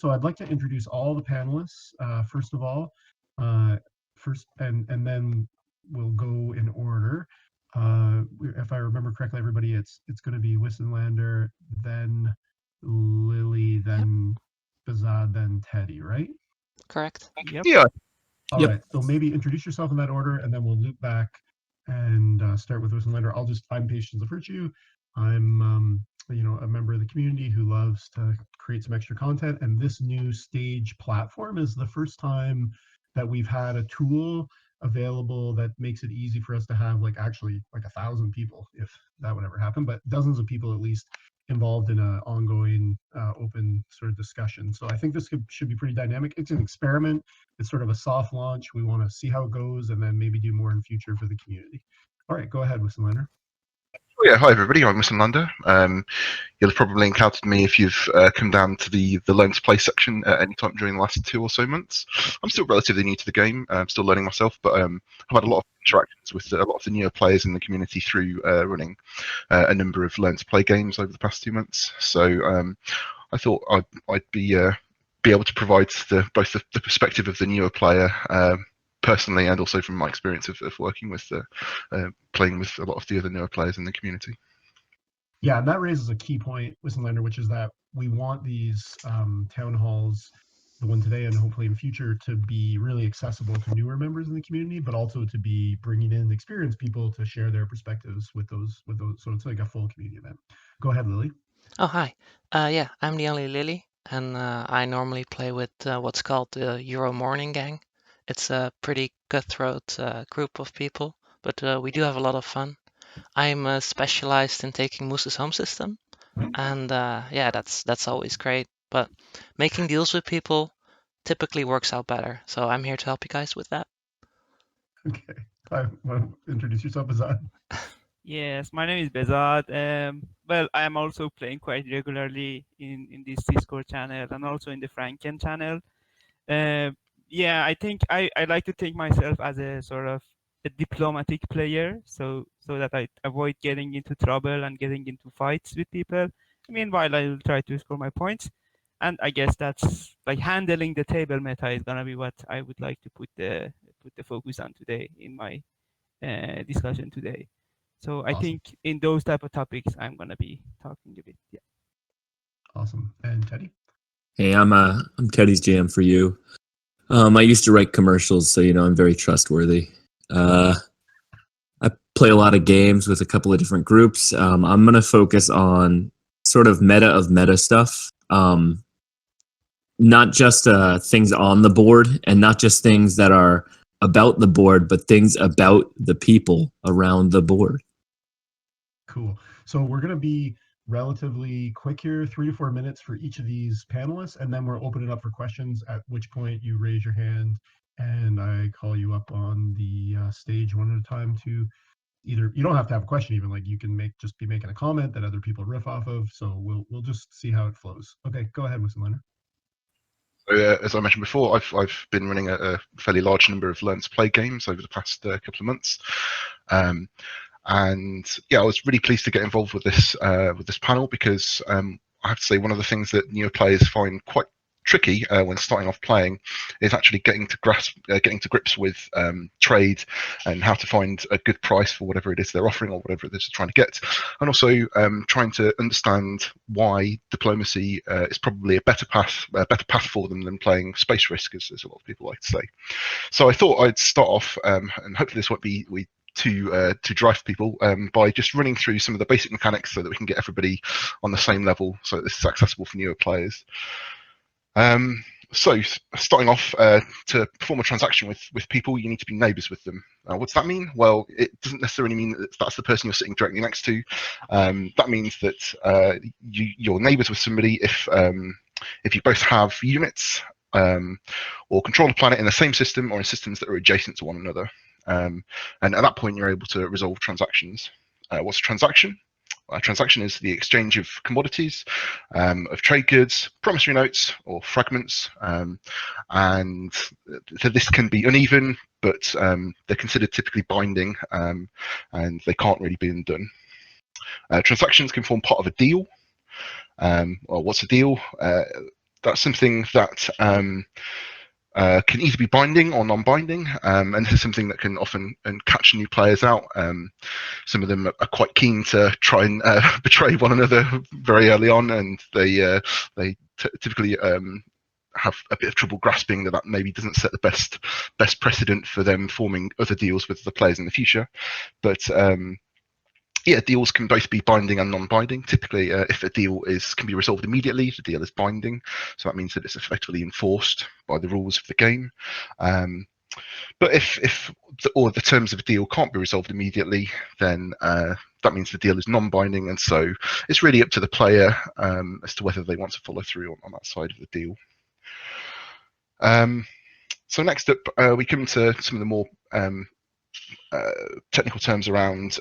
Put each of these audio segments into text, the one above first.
So I'd like to introduce all the panelists, first of all, and then we'll go in order. If I remember correctly, everybody, it's going to be wissenlander, then Lily, then BehZaD, then Teddy, right? Correct. Yep. Yeah. All right. So maybe introduce yourself in that order, and then we'll loop back and start with wissenlander. I'm Patience of Virtue. I'm a member of the community who loves to create some extra content, and this new stage platform is the first time that we've had a tool available that makes it easy for us to have actually 1,000 people, if that would ever happen, but dozens of people at least involved in an ongoing open sort of discussion. So I think this should be pretty dynamic. It's an experiment. It's sort of a soft launch. We want to see how it goes and then maybe do more in future for the community. All right, go ahead, wissenlander. Oh, yeah, hi everybody, I'm wissenlander. You'll have probably encountered me if you've come down to the Learn to Play section at any time during the last 2 or so months. I'm still relatively new to the game, I'm still learning myself, but I've had a lot of interactions with a lot of the newer players in the community through running a number of Learn to Play games over the past 2 months. So I thought I'd be able to provide both the perspective of the newer player personally, and also from my experience of working with playing with a lot of the other newer players in the community. Yeah, and that raises a key point, wissenlander, which is that we want these town halls, the one today and hopefully in future, to be really accessible to newer members in the community, but also to be bringing in experienced people to share their perspectives with those. So it's like a full community event. Go ahead, Lily. Oh, hi. Yeah, I'm TheOnlyLily, and I normally play with what's called the Euro Morning Gang. It's a pretty cutthroat group of people, but we do have a lot of fun. I'm specialized in taking Moose's home system, and yeah, that's always great. But making deals with people typically works out better, so I'm here to help you guys with that. Okay. Want to introduce yourself, BehZaD? Yes, my name is BehZaD. Well, I am also playing quite regularly in this Discord channel and also in the Franken channel. Yeah, I think I like to think myself as a sort of a diplomatic player, so that I avoid getting into trouble and getting into fights with people. Meanwhile, I will try to score my points, and I guess that's like handling the table meta is gonna be what I would like to put the focus on today in my discussion today. So I Awesome. think in those type of topics, I'm gonna be talking a bit. Yeah. Awesome. And Teddy? Hey, I'm Teddy's Jam for you. I used to write commercials, so I'm very trustworthy. I play a lot of games with a couple of different groups. I'm gonna focus on sort of meta stuff. Not just things on the board, and not just things that are about the board, but things about the people around the board. Cool. So we're going to be relatively quick here, 3 to 4 minutes for each of these panelists, and then we'll open it up for questions, at which point you raise your hand and I call you up on the stage one at a time to either, you don't have to have a question even, you can just be making a comment that other people riff off of. So we'll just see how it flows. Okay, go ahead, wissenlander. So, as I mentioned before, I've been running a fairly large number of Learn to Play games over the past couple of months. And yeah, I was really pleased to get involved with this panel, because I have to say, one of the things that newer players find quite tricky when starting off playing is actually getting to grips with trade and how to find a good price for whatever it is they're offering or whatever it is they're trying to get, and also trying to understand why diplomacy is probably a better path for them than playing space risk, as a lot of people like to say. So I thought I'd start off, and hopefully this won't be too dry for people, by just running through some of the basic mechanics so that we can get everybody on the same level, so that this is accessible for newer players. So starting off, to perform a transaction with people, you need to be neighbours with them. What does that mean? Well, it doesn't necessarily mean that that's the person you're sitting directly next to. That means that you're neighbours with somebody if you both have units or control the planet in the same system or in systems that are adjacent to one another. And at that point, you're able to resolve transactions. What's a transaction? A transaction is the exchange of commodities, of trade goods, promissory notes, or fragments, and this can be uneven, but they're considered typically binding, and they can't really be undone. Transactions can form part of a deal. Well, what's a deal? that's something that can either be binding or non-binding, and this is something that can often catch new players out. Some of them are quite keen to try and betray one another very early on, and they typically have a bit of trouble grasping that maybe doesn't set the best precedent for them forming other deals with the players in the future. But yeah, deals can both be binding and non-binding. Typically, if a deal can be resolved immediately, the deal is binding. So that means that it's effectively enforced by the rules of the game. But if the terms of a deal can't be resolved immediately, then that means the deal is non-binding, and so it's really up to the player as to whether they want to follow through on that side of the deal. So next up, we come to some of the more technical terms around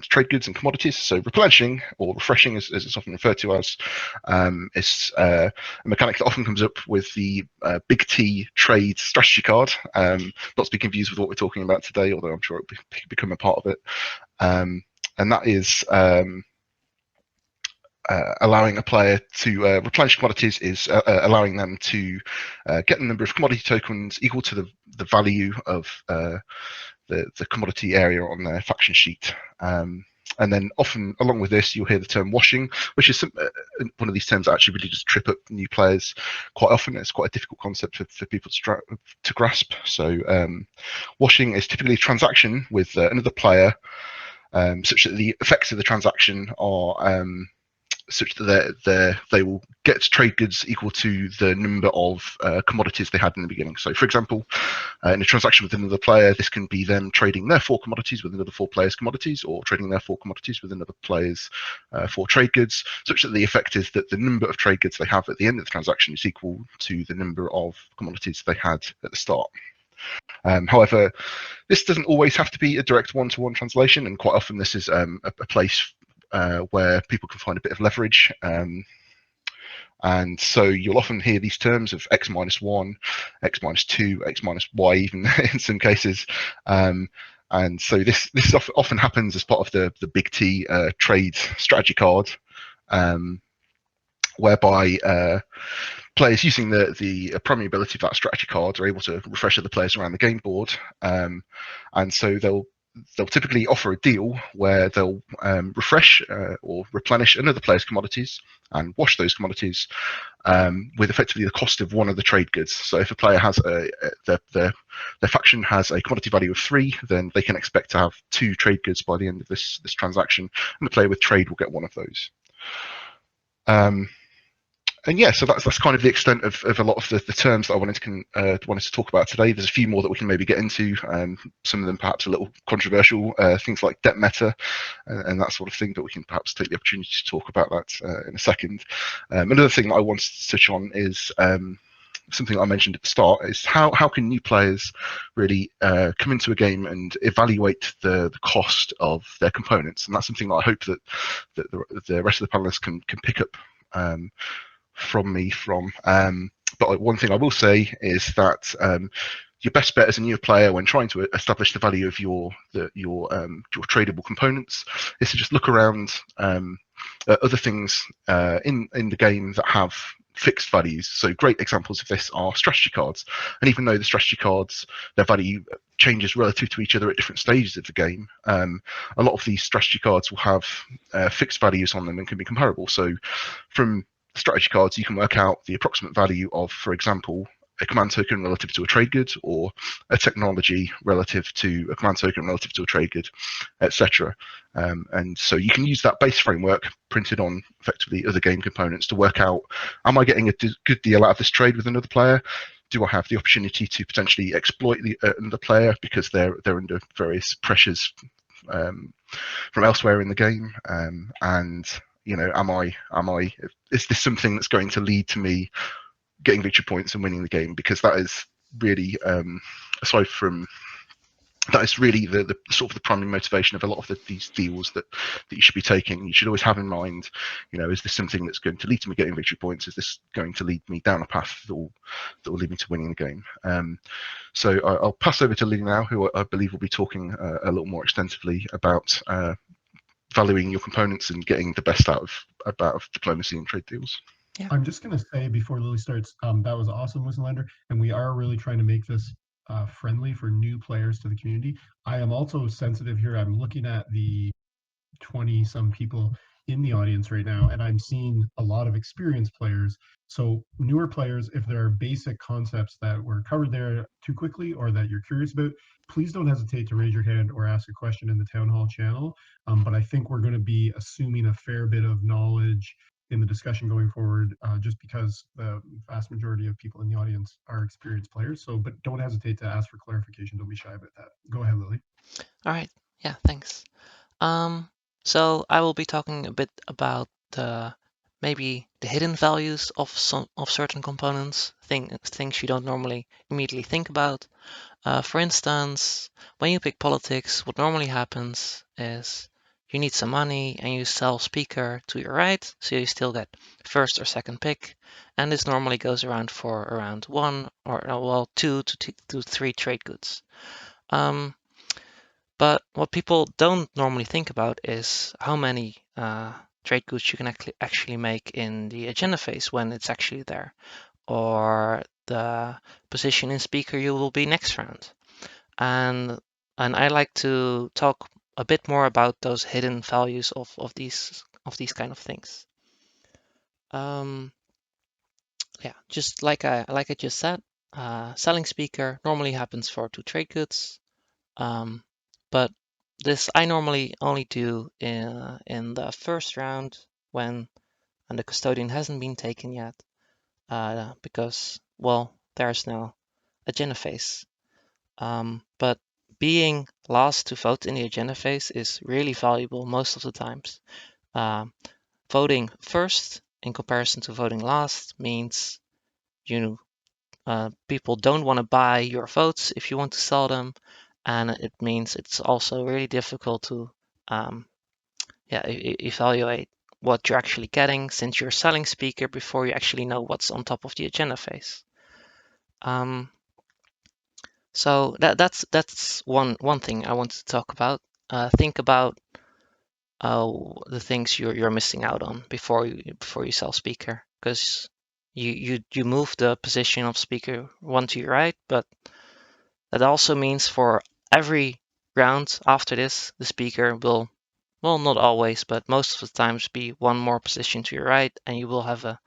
trade goods and commodities. So replenishing, or refreshing as it's often referred to as, is a mechanic that often comes up with the big T trade strategy card, not to be confused with what we're talking about today, although I'm sure it'll become a part of it. And that is allowing a player to replenish commodities, is allowing them to get the number of commodity tokens equal to the value of the commodity area on their faction sheet. And then often along with this, you'll hear the term washing, which is one of these terms that actually really just trip up new players quite often. It's quite a difficult concept for people to grasp. So washing is typically a transaction with another player, such that the effects of the transaction are such that they will get trade goods equal to the number of commodities they had in the beginning. So, for example, in a transaction with another player, this can be them trading their 4 commodities with another 4 players' commodities, or trading their 4 commodities with another player's 4 trade goods, such that the effect is that the number of trade goods they have at the end of the transaction is equal to the number of commodities they had at the start. However, this doesn't always have to be a direct one-to-one translation, and quite often this is a place where people can find a bit of leverage. And so you'll often hear these terms of x minus 1, x minus 2, x minus y even in some cases. And so this often happens as part of the big T trade strategy card, whereby players using the primary ability of that strategy card are able to refresh other players around the game board. And so they'll typically offer a deal where they'll refresh or replenish another player's commodities and wash those commodities with effectively the cost of one of the trade goods. So if a player has their faction has a commodity value of 3, then they can expect to have 2 trade goods by the end of this transaction, and the player with trade will get one of those. And yeah, so that's kind of the extent of a lot of the terms that I wanted to talk about today. There's a few more that we can maybe get into, some of them perhaps a little controversial, things like debt meta and that sort of thing, but we can perhaps take the opportunity to talk about that in a second. Another thing that I wanted to touch on is something I mentioned at the start, is how can new players really come into a game and evaluate the cost of their components, and that's something that I hope that the rest of the panelists can pick up from me. But one thing I will say is that your best bet as a new player when trying to establish the value of your tradable components is to just look around at other things in the game that have fixed values. So great examples of this are strategy cards, and even though the strategy cards, their value changes relative to each other at different stages of the game, a lot of these strategy cards will have fixed values on them and can be comparable. So from strategy cards, you can work out the approximate value of, for example, a command token relative to a trade good, or a technology relative to a command token relative to a trade good, etc. And so you can use that base framework printed on effectively other game components to work out, am I getting a good deal out of this trade with another player? Do I have the opportunity to potentially exploit another player because they're under various pressures from elsewhere in the game? And you know, is this something that's going to lead to me getting victory points and winning the game? Because that is really, aside from that, is really the sort of the primary motivation of a lot of these deals that you should be taking. You should always have in mind, you know, is this something that's going to lead to me getting victory points? Is this going to lead me down a path that will lead me to winning the game? So I'll pass over to Lee now, who I believe will be talking a little more extensively about valuing your components and getting the best out of diplomacy and trade deals. Yeah. I'm just going to say before Lily starts, that was awesome, Wissenlander, and we are really trying to make this friendly for new players to the community. I am also sensitive here. I'm looking at the 20 some people in the audience right now, and I'm seeing a lot of experienced players. So newer players, if there are basic concepts that were covered there too quickly or that you're curious about, please don't hesitate to raise your hand or ask a question in the Town Hall channel. But I think we're going to be assuming a fair bit of knowledge in the discussion going forward, just because the vast majority of people in the audience are experienced players. So, but don't hesitate to ask for clarification. Don't be shy about that. Go ahead, Lily. All right. Yeah, thanks. So I will be talking a bit about maybe the hidden values of certain components, things you don't normally immediately think about. For instance, when you pick politics, what normally happens is you need some money and you sell speaker to your right, so you still get first or second pick, and this normally goes around for around 1 or well 2 to 3 trade goods. But what people don't normally think about is how many trade goods you can actually make in the agenda phase when it's actually there, or the position in speaker you will be next round. And I like to talk a bit more about those hidden values of these kind of things. Yeah, just like I just said, selling speaker normally happens for 2 trade goods. But this I normally only do in the first round when the custodian hasn't been taken yet, because, well, there's no agenda phase. But being last to vote in the agenda phase is really valuable most of the times. Voting first in comparison to voting last means people don't want to buy your votes if you want to sell them, and it means it's also really difficult to evaluate what you're actually getting, since you're selling speaker before you actually know what's on top of the agenda phase. So that's one thing I want to talk about. Think about the things you're missing out on before you sell speaker, because you move the position of speaker 1 to your right, but that also means for every round after this, the speaker will, well, not always, but most of the times, be 1 more position to your right, and you will have a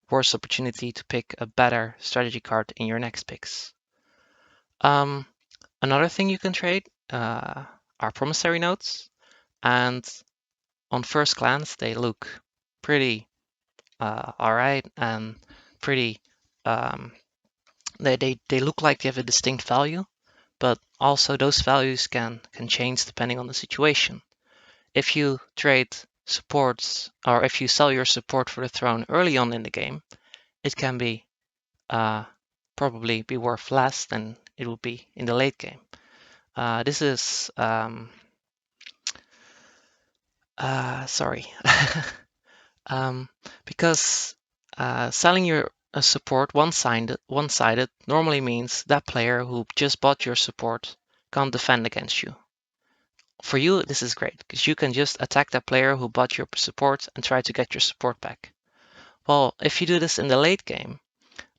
worse opportunity to pick a better strategy card in your next picks. Another thing you can trade are promissory notes, and on first glance, they look pretty alright and pretty. They look like they have a distinct value, but also those values can change depending on the situation. If you trade supports, or if you sell your support for the throne early on in the game, it can be probably be worth less than it would be in the late game. This is sorry, because selling your support one-sided normally means that player who just bought your support can't defend against you. For you, this is great, because you can just attack that player who bought your support and try to get your support back. Well, if you do this in the late game,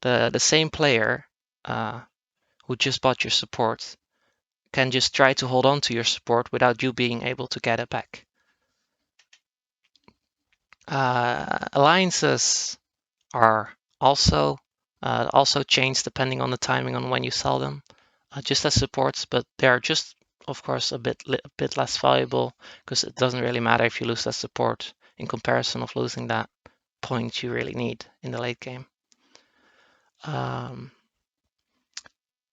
the same player who just bought your support can just try to hold on to your support without you being able to get it back. Alliances are also change depending on the timing on when you sell them, just as supports, but they are just, of course, a bit less valuable, because it doesn't really matter if you lose that support in comparison of losing that point you really need in the late game.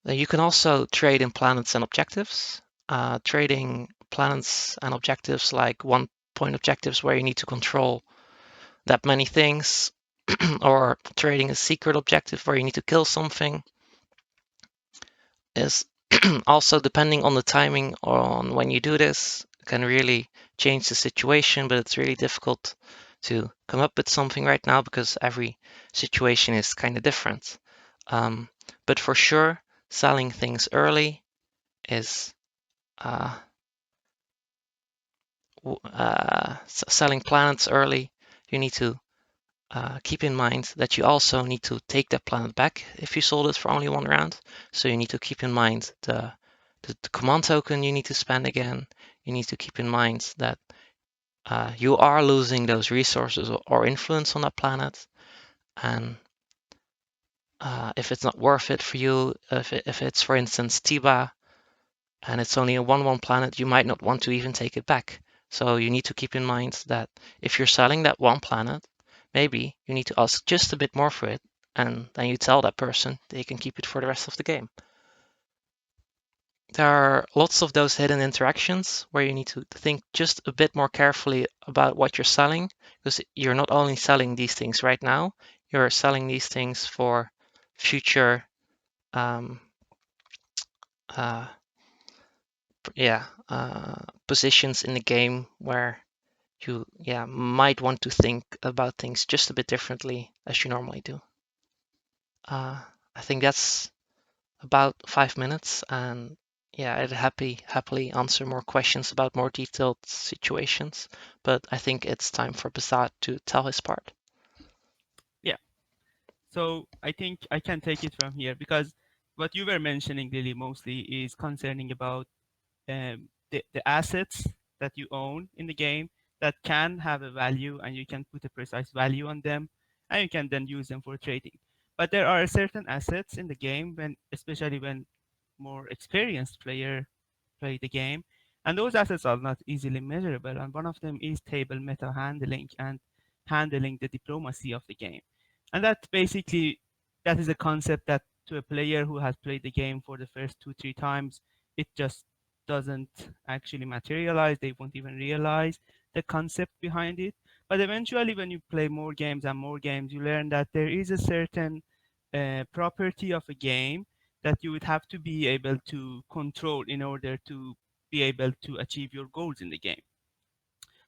You can also trade in planets and objectives. Trading planets and objectives, like 1-point objectives where you need to control that many things, or trading a secret objective where you need to kill something, is also, depending on the timing on when you do this, can really change the situation, but it's really difficult to come up with something right now because every situation is kind of different. But for sure, selling things early is selling planets early. You need to keep in mind that you also need to take that planet back if you sold it for only one round. So you need to keep in mind the command token you need to spend again. You need to keep in mind that you are losing those resources or influence on that planet. And if it's not worth it for you, if it's, for instance, Tiba, and it's only a 1/1 planet, you might not want to even take it back. So you need to keep in mind that if you're selling that one planet, maybe you need to ask just a bit more for it, and then you tell that person they can keep it for the rest of the game. There are lots of those hidden interactions where you need to think just a bit more carefully about what you're selling, because you're not only selling these things right now, you're selling these things for future positions in the game where you might want to think about things just a bit differently as you normally do. I think that's about 5 minutes, and I'd happily answer more questions about more detailed situations, but I think it's time for BehZaD to tell his part. Yeah. So I think I can take it from here, because what you were mentioning, Lily, mostly is concerning about the assets that you own in the game that can have a value, and you can put a precise value on them, and you can then use them for trading. But there are certain assets in the game, especially when more experienced player play the game, and those assets are not easily measurable. And one of them is table meta handling and handling the diplomacy of the game. And that is a concept that to a player who has played the game for the first 2-3 times, it just doesn't actually materialize. They won't even realize the concept behind it. But eventually, when you play more games and more games, you learn that there is a certain property of a game that you would have to be able to control in order to be able to achieve your goals in the game.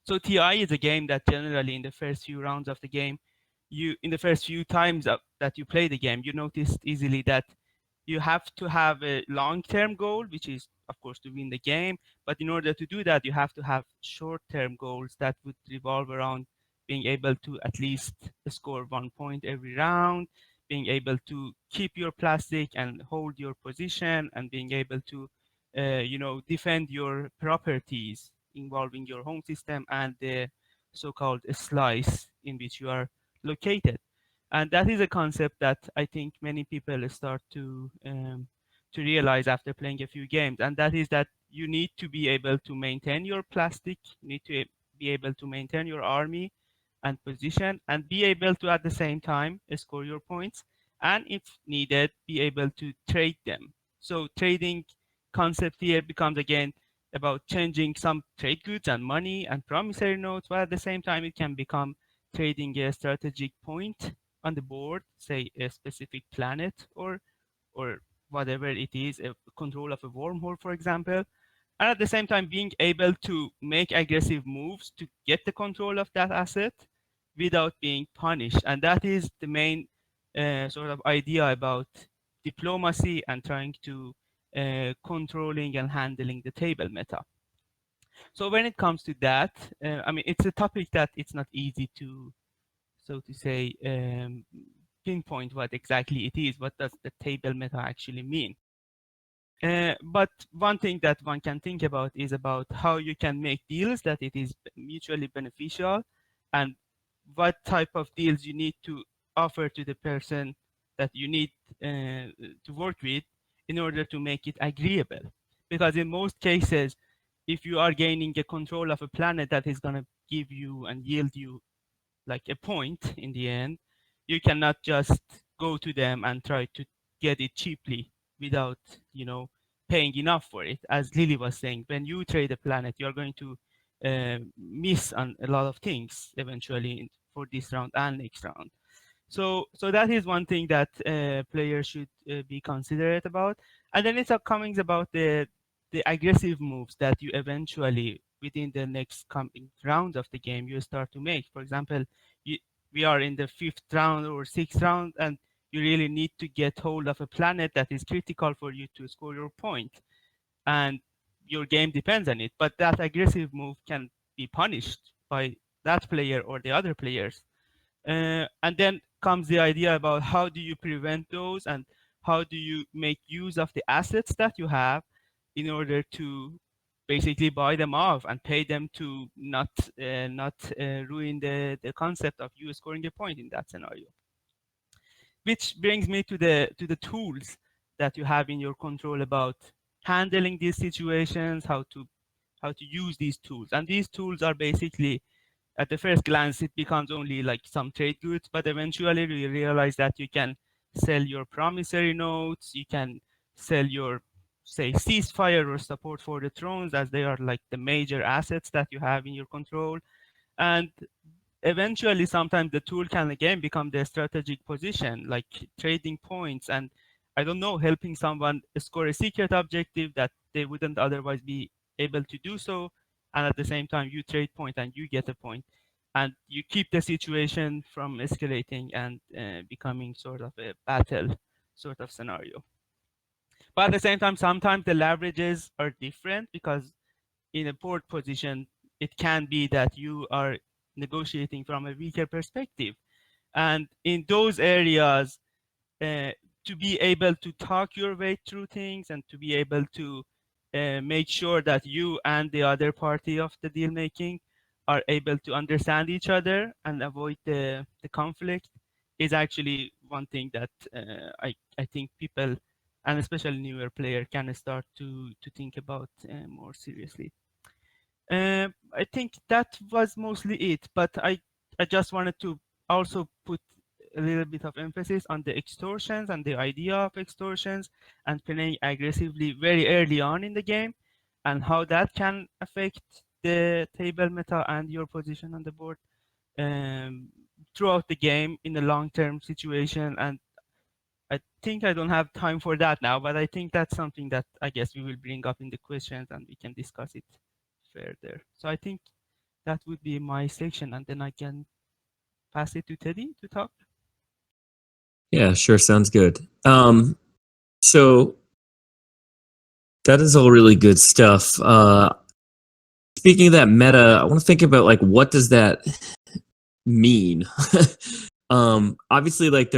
So TI is a game that generally in the first few rounds of the game, in the first few times that you play the game, you notice easily that you have to have a long-term goal, which is, of course, to win the game. But in order to do that, you have to have short-term goals that would revolve around being able to at least score 1 point every round, being able to keep your plastic and hold your position, and being able to, defend your properties involving your home system and the so-called slice in which you are located. And that is a concept that I think many people start to realize after playing a few games, and that is that you need to be able to maintain your plastic, you need to be able to maintain your army and position, and be able to at the same time score your points, and if needed, be able to trade them. So trading concept here becomes again about changing some trade goods and money and promissory notes, but at the same time it can become trading a strategic point on the board, say a specific planet or whatever it is, a control of a wormhole, for example. And at the same time, being able to make aggressive moves to get the control of that asset without being punished. And that is the main sort of idea about diplomacy and trying to controlling and handling the table meta. So when it comes to that, it's a topic that it's not easy to, so to say, pinpoint what exactly it is. What does the table meta actually mean? But one thing that one can think about is about how you can make deals that it is mutually beneficial, and what type of deals you need to offer to the person that you need to work with in order to make it agreeable. Because in most cases, if you are gaining a control of a planet that is going to give you and yield you like a point in the end, you cannot just go to them and try to get it cheaply without, paying enough for it. As Lily was saying, when you trade a planet, you're going to miss on a lot of things eventually for this round and next round. So that is one thing that players should be considerate about. And then it's coming about the aggressive moves that you eventually within the next coming rounds of the game you start to make. For example, we are in the 5th round or 6th round, and you really need to get hold of a planet that is critical for you to score your point, and your game depends on it. But that aggressive move can be punished by that player or the other players. And then comes the idea about how do you prevent those and how do you make use of the assets that you have in order to basically buy them off and pay them to not ruin the concept of you scoring a point in that scenario. Which brings me to the tools that you have in your control about handling these situations, how to use these tools. And these tools are basically, at the first glance, it becomes only like some trade goods, but eventually you realize that you can sell your promissory notes, you can sell your, say, ceasefire or support for the thrones, as they are like the major assets that you have in your control. And eventually, sometimes the tool can again become the strategic position, like trading points and, I don't know, helping someone score a secret objective that they wouldn't otherwise be able to do so. And at the same time, you trade point and you get a point. And you keep the situation from escalating and becoming sort of a battle sort of scenario. But at the same time, sometimes the leverages are different, because in a board position, it can be that you are negotiating from a weaker perspective. And in those areas, to be able to talk your way through things and to be able to make sure that you and the other party of the deal making are able to understand each other and avoid the conflict is actually one thing that I think people, and especially newer player, can start to think about more seriously. I think that was mostly it, but I just wanted to also put a little bit of emphasis on the extortions and the idea of extortions and playing aggressively very early on in the game, and how that can affect the table meta and your position on the board throughout the game in a long-term situation. And I think I don't have time for that now, but I think that's something that I guess we will bring up in the questions and we can discuss it further. So I think that would be my section, and then I can pass it to Teddy to talk. Yeah, sure. Sounds good. So that is all really good stuff. Speaking of that meta, I want to think about like, what does that mean? Obviously, like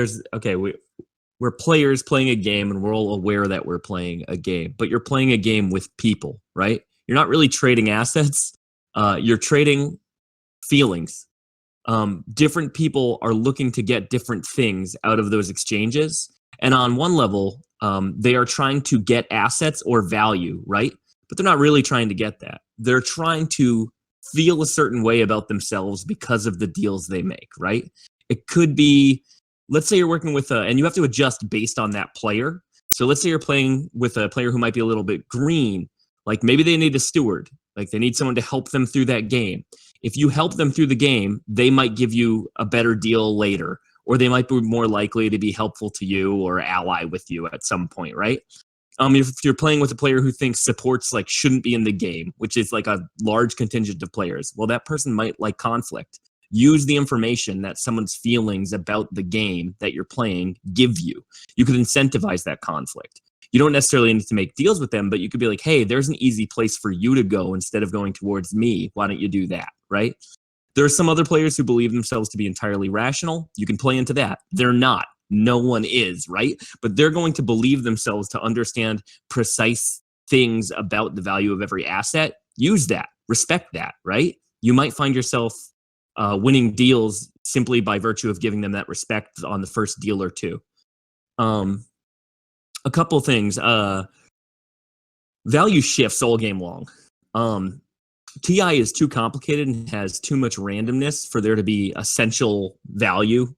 we're players playing a game, and we're all aware that we're playing a game, but you're playing a game with people, right? You're not really trading assets. You're trading feelings. Different people are looking to get different things out of those exchanges. And on one level, they are trying to get assets or value, right? But they're not really trying to get that. They're trying to feel a certain way about themselves because of the deals they make, right? It could be, let's say you're working with and you have to adjust based on that player. So let's say you're playing with a player who might be a little bit green, like maybe they need a steward, like they need someone to help them through that game. If you help them through the game, they might give you a better deal later, or they might be more likely to be helpful to you or ally with you at some point, right? If you're playing with a player who thinks supports like shouldn't be in the game, which is like a large contingent of players, well, that person might like conflict. Use the information that someone's feelings about the game that you're playing give you. You could incentivize that conflict. You don't necessarily need to make deals with them, but you could be like, hey, there's an easy place for you to go instead of going towards me. Why don't you do that, right? There are some other players who believe themselves to be entirely rational. You can play into that. They're not. No one is, right? But they're going to believe themselves to understand precise things about the value of every asset. Use that. Respect that, right? You might find yourself winning deals simply by virtue of giving them that respect on the first deal or two. A couple things. Value shifts all game long. TI is too complicated and has too much randomness for there to be essential value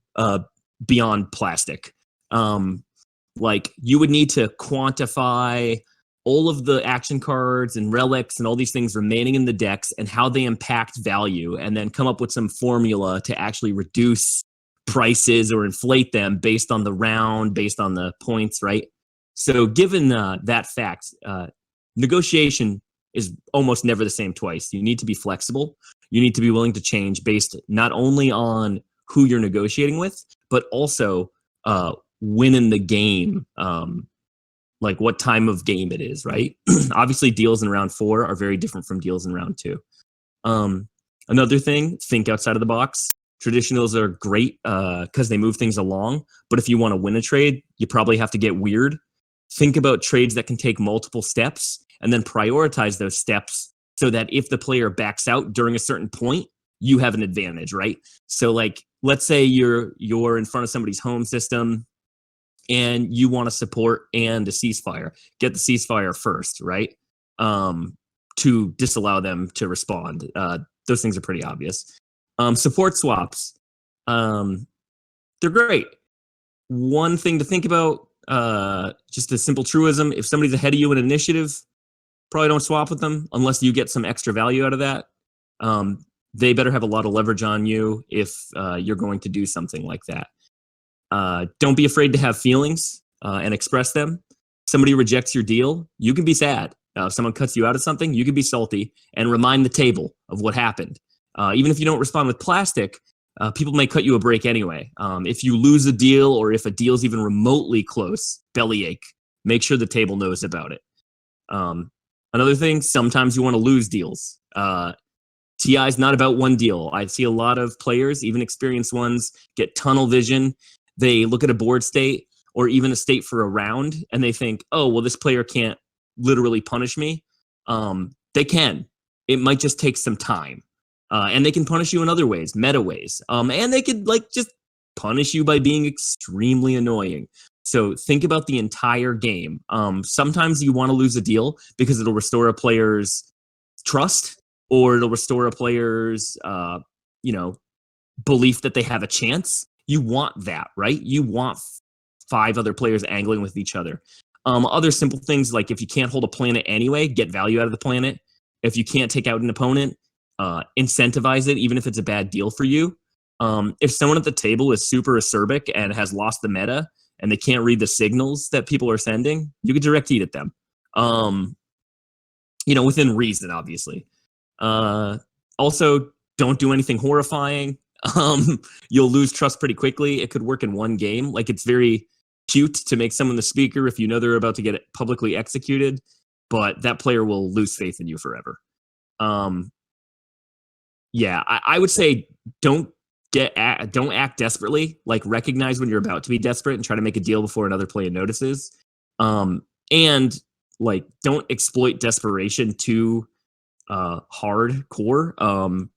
beyond plastic. Like you would need to quantify all of the action cards and relics and all these things remaining in the decks and how they impact value, and then come up with some formula to actually reduce prices or inflate them based on the round, based on the points, right? So given that fact, negotiation is almost never the same twice. You need to be flexible. You need to be willing to change based not only on who you're negotiating with, but also when in the game, like what time of game it is, right? Obviously, deals in round 4 are very different from deals in round 2. Another thing, think outside of the box. Traditionals are great because they move things along. But if you want to win a trade, you probably have to get weird. Think about trades that can take multiple steps and then prioritize those steps so that if the player backs out during a certain point, you have an advantage, right? So like, let's say you're in front of somebody's home system and you want to support and a ceasefire. Get the ceasefire first, right? To disallow them to respond. Those things are pretty obvious. Support swaps. They're great. One thing to think about, just a simple truism, if somebody's ahead of you in initiative, probably don't swap with them unless you get some extra value out of that. They better have a lot of leverage on you if you're going to do something like that. Don't be afraid to have feelings and express them. Somebody rejects your deal, you can be sad. If someone cuts you out of something, you can be salty and remind the table of what happened. Even if you don't respond with plastic, people may cut you a break anyway. If you lose a deal or if a deal's even remotely close, bellyache. Make sure the table knows about it. Another thing, sometimes you want to lose deals. TI is not about one deal. I see a lot of players, even experienced ones, get tunnel vision. They look at a board state or even a state for a round and they think, oh, well, this player can't literally punish me. They can. It might just take some time. And they can punish you in other ways, meta ways. And they could like just punish you by being extremely annoying. So think about the entire game. Sometimes you want to lose a deal because it'll restore a player's trust or it'll restore a player's, belief that they have a chance. You want that, right? You want 5 other players angling with each other. Other simple things like if you can't hold a planet anyway, get value out of the planet. If you can't take out an opponent, incentivize it, even if it's a bad deal for you. If someone at the table is super acerbic and has lost the meta and they can't read the signals that people are sending, you can direct eat at them. Within reason, obviously. Also, don't do anything horrifying. You'll lose trust pretty quickly. It could work in one game. Like, it's very cute to make someone the speaker if you know they're about to get publicly executed, but that player will lose faith in you forever. I would say don't act desperately. Like, recognize when you're about to be desperate and try to make a deal before another player notices. And like, don't exploit desperation too hardcore.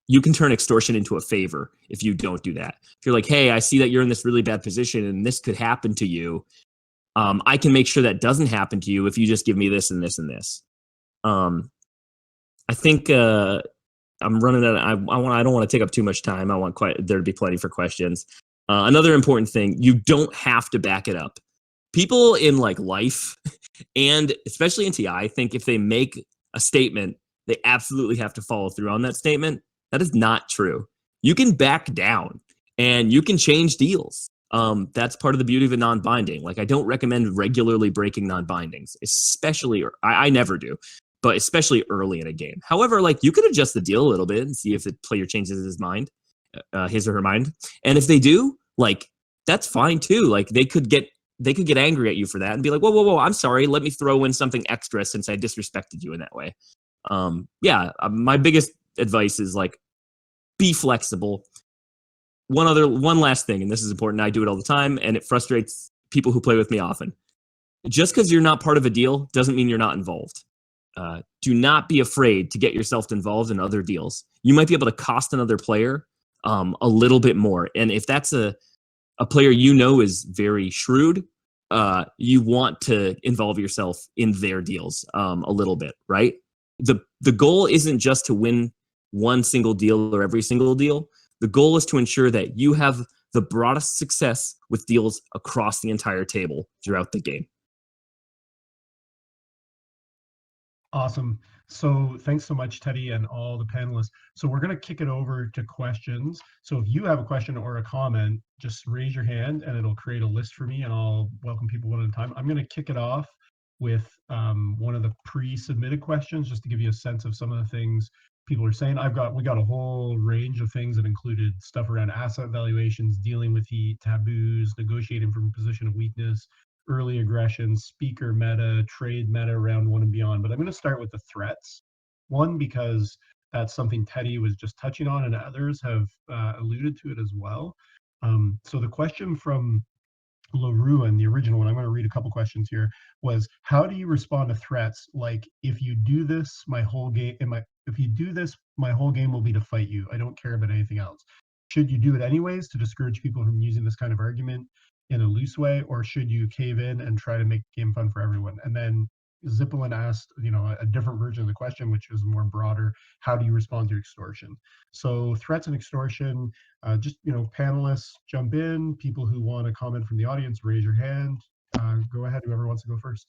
You can turn extortion into a favor if you don't do that. If you're like, hey, I see that you're in this really bad position and this could happen to you. I can make sure that doesn't happen to you if you just give me this and this and this. I think I'm running out. I don't want to take up too much time. I want there to be plenty for questions. Another important thing, you don't have to back it up. People in like life and especially in TI think if they make a statement, they absolutely have to follow through on that statement. That is not true. You can back down and you can change deals. That's part of the beauty of a non-binding. Like, I don't recommend regularly breaking non-bindings, especially, I never do, but especially early in a game. However, like, you could adjust the deal a little bit and see if the player changes his mind, his or her mind. And if they do, like, that's fine too. Like, they could get angry at you for that and be like, whoa, I'm sorry. Let me throw in something extra since I disrespected you in that way. My biggest advice is like, be flexible. One last thing, and this is important. I do it all the time, and it frustrates people who play with me often. Just because you're not part of a deal doesn't mean you're not involved. Do not be afraid to get yourself involved in other deals. You might be able to cost another player a little bit more, and if that's a player you know is very shrewd, you want to involve yourself in their deals a little bit, right? The goal isn't just to win one single deal or every single deal. The goal is to ensure that you have the broadest success with deals across the entire table throughout the game. Awesome. So thanks so much, Teddy, and all the panelists. So we're going to kick it over to questions. So if you have a question or a comment, just raise your hand and it'll create a list for me and I'll welcome people one at a time. I'm going to kick it off with one of the pre-submitted questions just to give you a sense of some of the things people are saying. We got a whole range of things that included stuff around asset valuations, dealing with heat, taboos, negotiating from a position of weakness, early aggression, speaker meta, trade meta, round 1 and beyond. But I'm going to start with the threats. One, because that's something Teddy was just touching on, and others have alluded to it as well. So the question from LaRue and the original one, I'm going to read a couple questions here, was how do you respond to threats like, if you do this, my whole game, if you do this, my whole game will be to fight you. I don't care about anything else. Should you do it anyways to discourage people from using this kind of argument in a loose way, or should you cave in and try to make the game fun for everyone? And then Zippelin asked, a different version of the question, which is more broader. How do you respond to extortion? So threats and extortion, just, panelists jump in. People who want to comment from the audience, raise your hand. Go ahead, whoever wants to go first.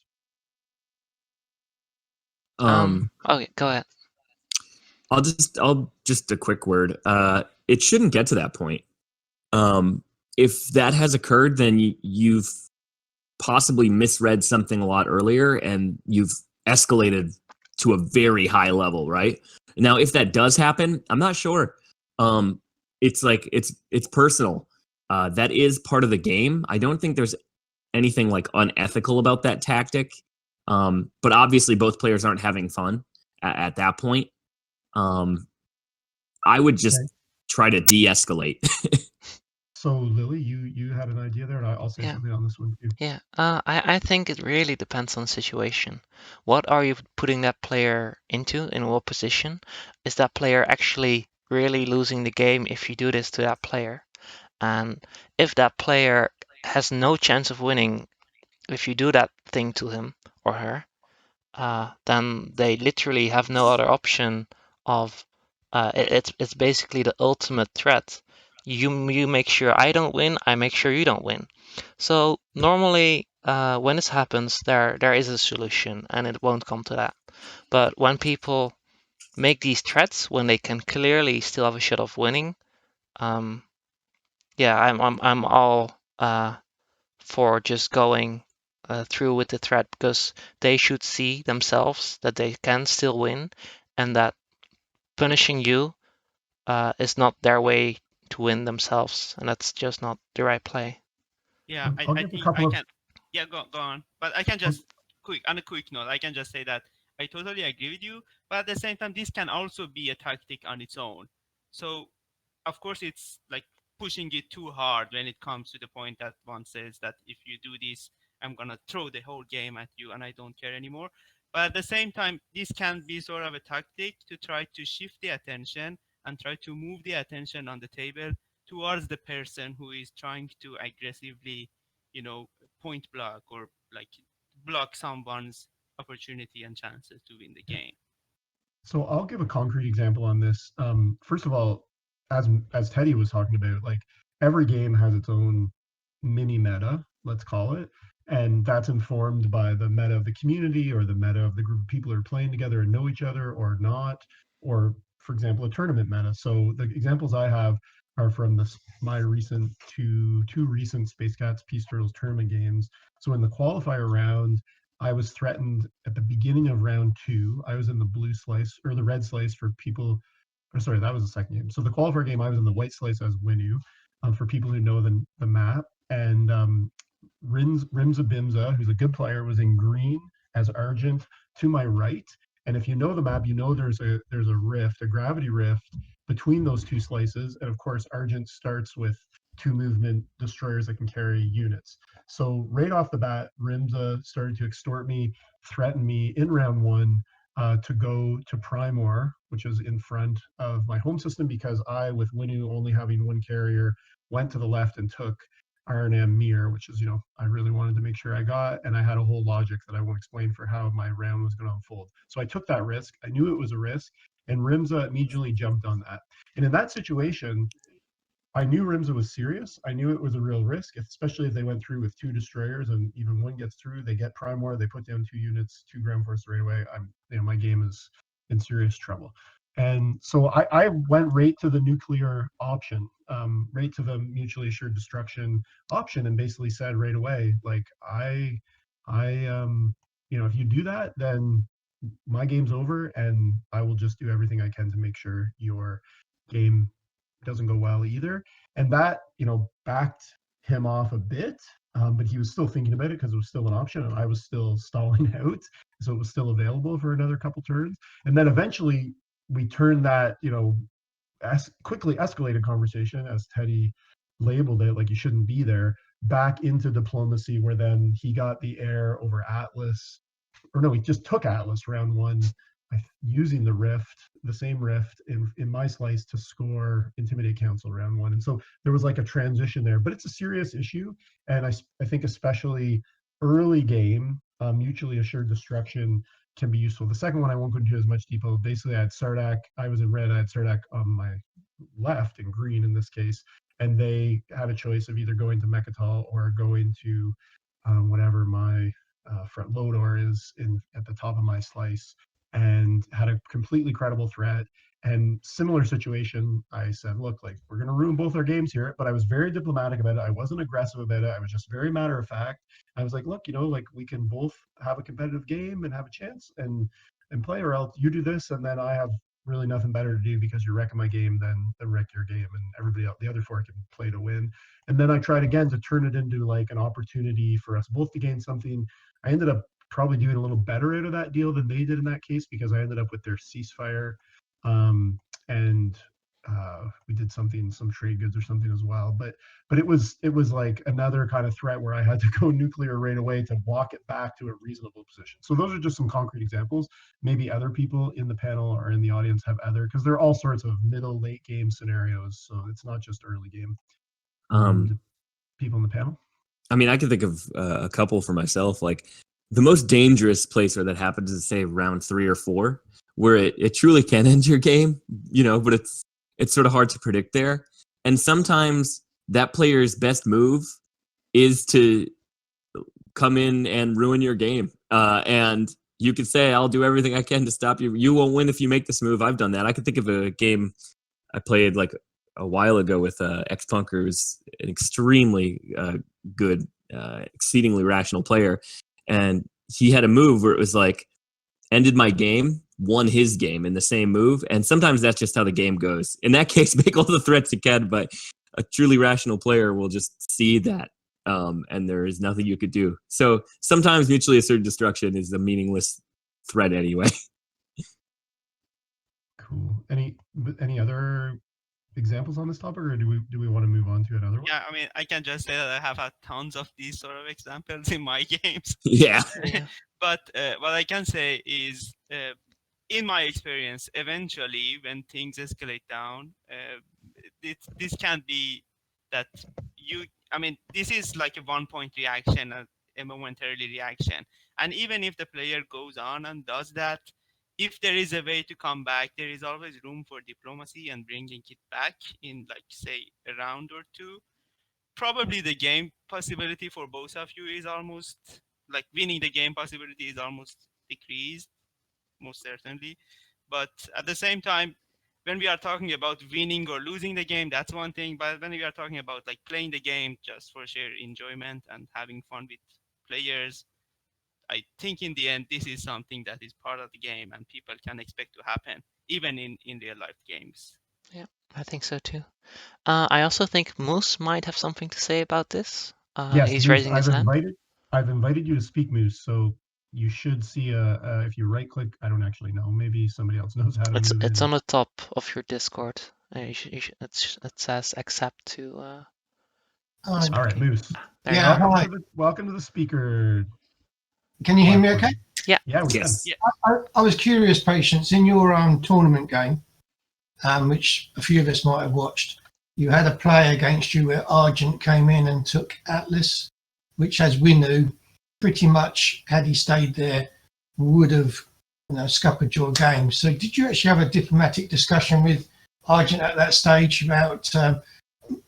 Okay, go ahead. I'll just a quick word. It shouldn't get to that point. If that has occurred, then you've possibly misread something a lot earlier, and you've escalated to a very high level, right? Now, if that does happen, I'm not sure. It's like it's personal. That is part of the game. I don't think there's anything like unethical about that tactic. But obviously, both players aren't having fun at that point. I would just try to de-escalate. So Lily, you had an idea there, and I'll say something on this one too. Yeah, I think it really depends on the situation. What are you putting that player into? In what position? Is that player actually really losing the game if you do this to that player? And if that player has no chance of winning if you do that thing to him or her, then they literally have no other option of it's basically the ultimate threat. You make sure I don't win, I make sure you don't win. So normally when this happens, there is a solution and it won't come to that. But when people make these threats when they can clearly still have a shot of winning, yeah, I'm all for just going through with the threat, because they should see themselves that they can still win, and that punishing you is not their way to win themselves, and that's just not the right play. Yeah, I'll I give a think couple I of. can. Yeah, go on. But I can just on a quick note, I can just say that I totally agree with you. But at the same time, this can also be a tactic on its own. So, of course, it's like pushing it too hard when it comes to the point that one says that if you do this, I'm gonna throw the whole game at you and I don't care anymore. But at the same time, this can be sort of a tactic to try to shift the attention and try to move the attention on the table towards the person who is trying to aggressively, point block or like block someone's opportunity and chances to win the game. So I'll give a concrete example on this. First of all, as Teddy was talking about, like every game has its own mini meta, let's call it, and that's informed by the meta of the community or the meta of the group of people who are playing together and know each other or not, or for example, a tournament meta. So the examples I have are from my recent two recent Space Cats Peace Turtles tournament games. So in the qualifier round, I was threatened at the beginning of round 2. I was in the blue slice or the red slice for people. Or sorry, that was the second game. So the qualifier game, I was in the white slice as Winu, for people who know the map. And Rimza Bimza, who's a good player, was in green as Argent to my right. And if you know the map, you know there's a rift, a gravity rift between those two slices. And of course, Argent starts with 2 movement destroyers that can carry units. So right off the bat, Rimza started to extort me, threaten me in round 1 to go to Primor, which is in front of my home system, because I, with Winu only having 1 carrier, went to the left and took RNM Mir, which is, I really wanted to make sure I got, and I had a whole logic that I won't explain for how my round was going to unfold. So I took that risk. I knew it was a risk, and Rimza immediately jumped on that. And in that situation, I knew Rimza was serious. I knew it was a real risk, especially if they went through with 2 destroyers and even 1 gets through, they get Primor, they put down 2 units, 2 ground force right away. My game is in serious trouble. And so I went right to the nuclear option, right to the mutually assured destruction option, and basically said right away, like, if you do that, then my game's over, and I will just do everything I can to make sure your game doesn't go well either. And that, backed him off a bit, but he was still thinking about it because it was still an option, and I was still stalling out, so it was still available for another couple turns. And then eventually we turned that, quickly escalated conversation, as Teddy labeled it, like you shouldn't be there, back into diplomacy, where then he got the air over Atlas, or no, he just took Atlas round one, using the same rift in my slice to score Intimidate Council round one. And so there was like a transition there, but it's a serious issue. And I think especially early game, mutually assured destruction can be useful. The second one, I won't go into as much detail. Basically, I had Sardak, I was in red, I had Sardak on my left, in green in this case, and they had a choice of either going to Mechatol or going to whatever my front Lodor is at the top of my slice, and had a completely credible threat. And similar situation, I said, look, like, we're going to ruin both our games here, but I was very diplomatic about it. I wasn't aggressive about it. I was just very matter of fact. I was like, look, like, we can both have a competitive game and have a chance and play, or else you do this, and then I have really nothing better to do because you're wrecking my game than wreck your game, and everybody else, the other four, can play to win. And then I tried again to turn it into like an opportunity for us both to gain something. I ended up probably doing a little better out of that deal than they did in that case, because I ended up with their ceasefire, and we did some trade goods or something as well. But it was like another kind of threat where I had to go nuclear right away to walk it back to a reasonable position. So those are just some concrete examples. Maybe other people in the panel or in the audience have other, because there are all sorts of middle, late game scenarios. So it's not just early game. People in the panel? I mean, I can think of a couple for myself. Like, the most dangerous place where that happens is, say, round 3 or 4, where it truly can end your game, but it's sort of hard to predict there. And sometimes that player's best move is to come in and ruin your game. And you could say, I'll do everything I can to stop you. You won't win if you make this move. I've done that. I can think of a game I played like a while ago with X-Punker, who's an extremely good, exceedingly rational player. And he had a move where it was like, ended my game, won his game in the same move. And sometimes that's just how the game goes. In that case, make all the threats you can, but a truly rational player will just see that. And there is nothing you could do. So sometimes mutually assured destruction is a meaningless threat anyway. Cool. Any other examples on this topic, or do we want to move on to another one? Yeah, I mean, I can just say that I have had tons of these sort of examples in my games. Yeah. But what I can say is, in my experience, eventually when things escalate down, this can be that this is like a one-point reaction, a momentary reaction. And even if the player goes on and does that, if there is a way to come back, there is always room for diplomacy and bringing it back in, like, say, a round or two. Probably the game possibility for both of you is almost, like, winning the game possibility is almost decreased, most certainly. But at the same time, when we are talking about winning or losing the game, that's one thing. But when we are talking about, like, playing the game just for sheer enjoyment and having fun with players, I think in the end, this is something that is part of the game and people can expect to happen, even in real life games. Yeah, I think so too. I also think Moose might have something to say about this. Yes, He's Moose, raising his hand. I've invited you to speak, Moose. So you should see if you right click. I don't actually know. Maybe somebody else knows how to. It's on the top of your Discord. It says accept to. All right, Moose. Yeah, hi. Welcome to the speaker. Can you hear me okay? Yeah. Yeah, we can. Yeah. I was curious, Patience, in your tournament game, which a few of us might have watched, you had a player against you where Argent came in and took Atlas, which, as we knew, pretty much, had he stayed there, would have scuppered your game. So did you actually have a diplomatic discussion with Argent at that stage about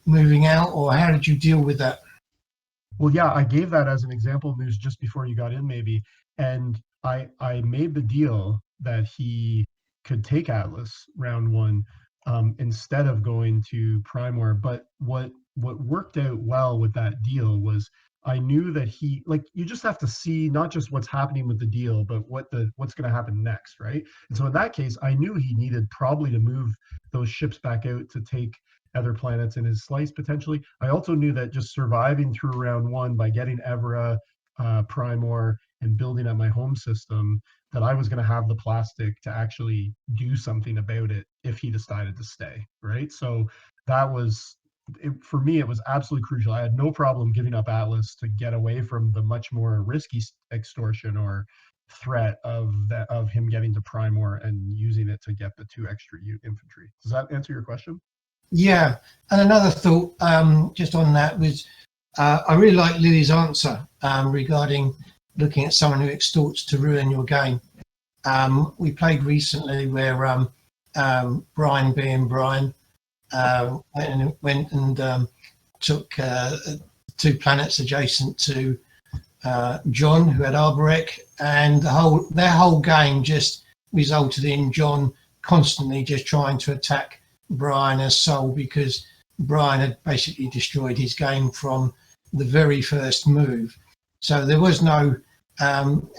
moving out, or how did you deal with that? Well, yeah, I gave that as an example, Moose, just before you got in, maybe. And I made the deal that he could take Atlas round one instead of going to Primor. But what worked out well with that deal was I knew that you just have to see not just what's happening with the deal, but what's going to happen next, right? And so in that case, I knew he needed probably to move those ships back out to take other planets in his slice potentially. I also knew that just surviving through round one by getting Evra, Primor, and building up my home system, that I was going to have the plastic to actually do something about it if he decided to stay, right? So that was, for me, it was absolutely crucial. I had no problem giving up Atlas to get away from the much more risky extortion or threat of him getting to Primor and using it to get the 2 extra infantry. Does that answer your question? Yeah, and another thought just on that was I really like Lily's answer regarding looking at someone who extorts to ruin your game. We played recently where Brian, being Brian, went and took 2 planets adjacent to John, who had Arborek, and their whole game just resulted in John constantly just trying to attack Brian as Sol, because Brian had basically destroyed his game from the very first move. So there was no John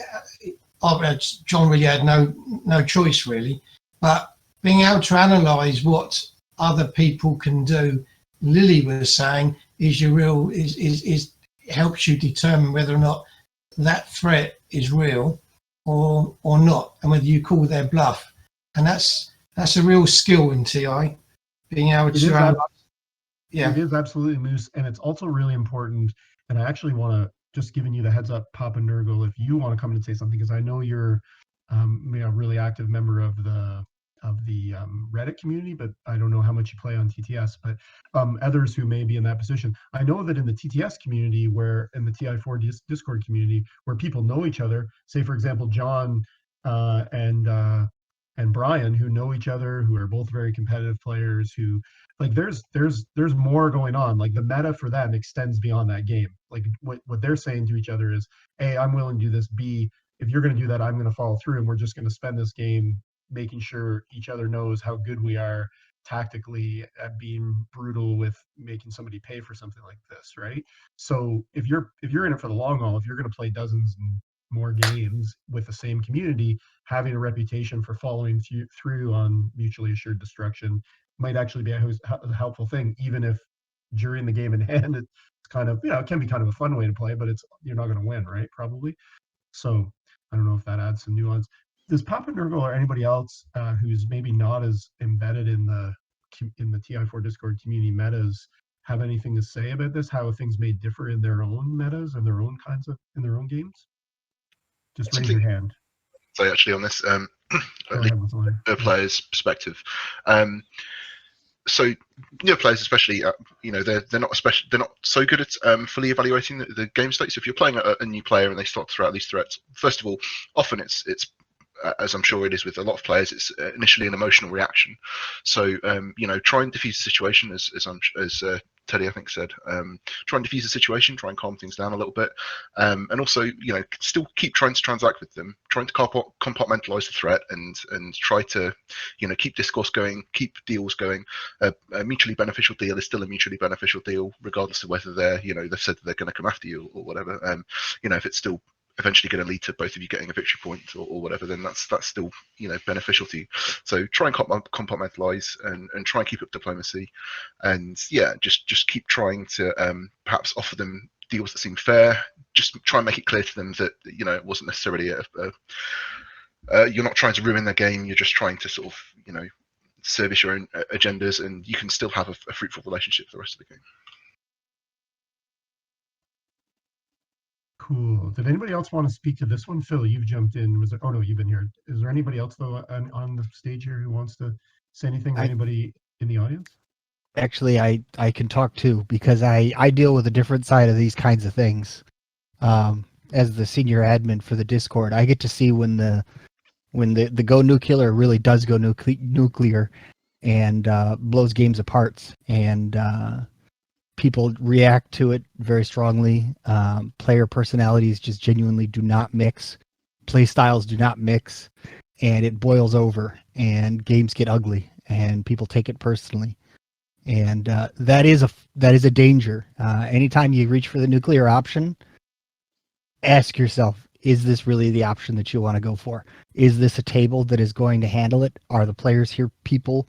really had no choice really, but being able to analyze what other people can do, Lily was saying, is helps you determine whether or not that threat is real or not, and whether you call their bluff. And that's a real skill in TI, being able to analyze. Yeah, it is absolutely, Moose, and it's also really important. And I actually want to just giving you the heads up, Papa Nurgle, if you want to come in and say something, because I know you're a really active member of the Reddit community, but I don't know how much you play on TTS. But others who may be in that position, I know that in the TTS community, where in the TI4 Discord community, where people know each other, say for example John and Brian, who know each other, who are both very competitive players, who like there's more going on. Like the meta for them extends beyond that game. Like what they're saying to each other is, A, I'm willing to do this. B, if you're going to do that, I'm going to follow through, and we're just going to spend this game making sure each other knows how good we are tactically at being brutal with making somebody pay for something like this, right? So if you're in it for the long haul, if you're going to play dozens and more games with the same community, having a reputation for following through on mutually assured destruction might actually be a helpful thing, even if during the game in hand it's kind of, it can be kind of a fun way to play, but you're not going to win, right? Probably. So I don't know if that adds some nuance. Does Papa Nurgle or anybody else who's maybe not as embedded in the TI4 Discord community metas have anything to say about this? How things may differ in their own metas and their own in their own games? Just raise your hand. So actually on this, a player's perspective. So new players, especially, they're not so good at fully evaluating the game state. So if you're playing a new player and they start to throw out these threats, first of all, often it's as I'm sure it is with a lot of players, it's initially an emotional reaction. So try and diffuse the situation, as Teddy I think said. Try and diffuse the situation, try and calm things down a little bit, and also still keep trying to transact with them, trying to compartmentalize the threat and try to keep discourse going, keep deals going. A mutually beneficial deal is still a mutually beneficial deal, regardless of whether they've said that they're going to come after you or whatever. If it's still eventually going to lead to both of you getting a victory point or whatever, then that's still beneficial to you. So try and compartmentalize and try and keep up diplomacy, and just keep trying to perhaps offer them deals that seem fair. Just try and make it clear to them that it wasn't necessarily you're not trying to ruin their game. You're just trying to sort of service your own agendas, and you can still have a fruitful relationship for the rest of the game. Cool. Did anybody else want to speak to this one? Phil, you've jumped in. Oh no, you've been here. Is there anybody else though on the stage here who wants to say anything? Anybody in the audience? Actually, I can talk too, because I deal with a different side of these kinds of things. As the senior admin for the Discord, I get to see when the go nuclear really does go nuclear and blows games apart, and people react to it very strongly. Player personalities just genuinely do not mix. Play styles do not mix, and it boils over, and games get ugly, and people take it personally. And that is a danger. Anytime you reach for the nuclear option, ask yourself, is this really the option that you want to go for? Is this a table that is going to handle it? Are the players here people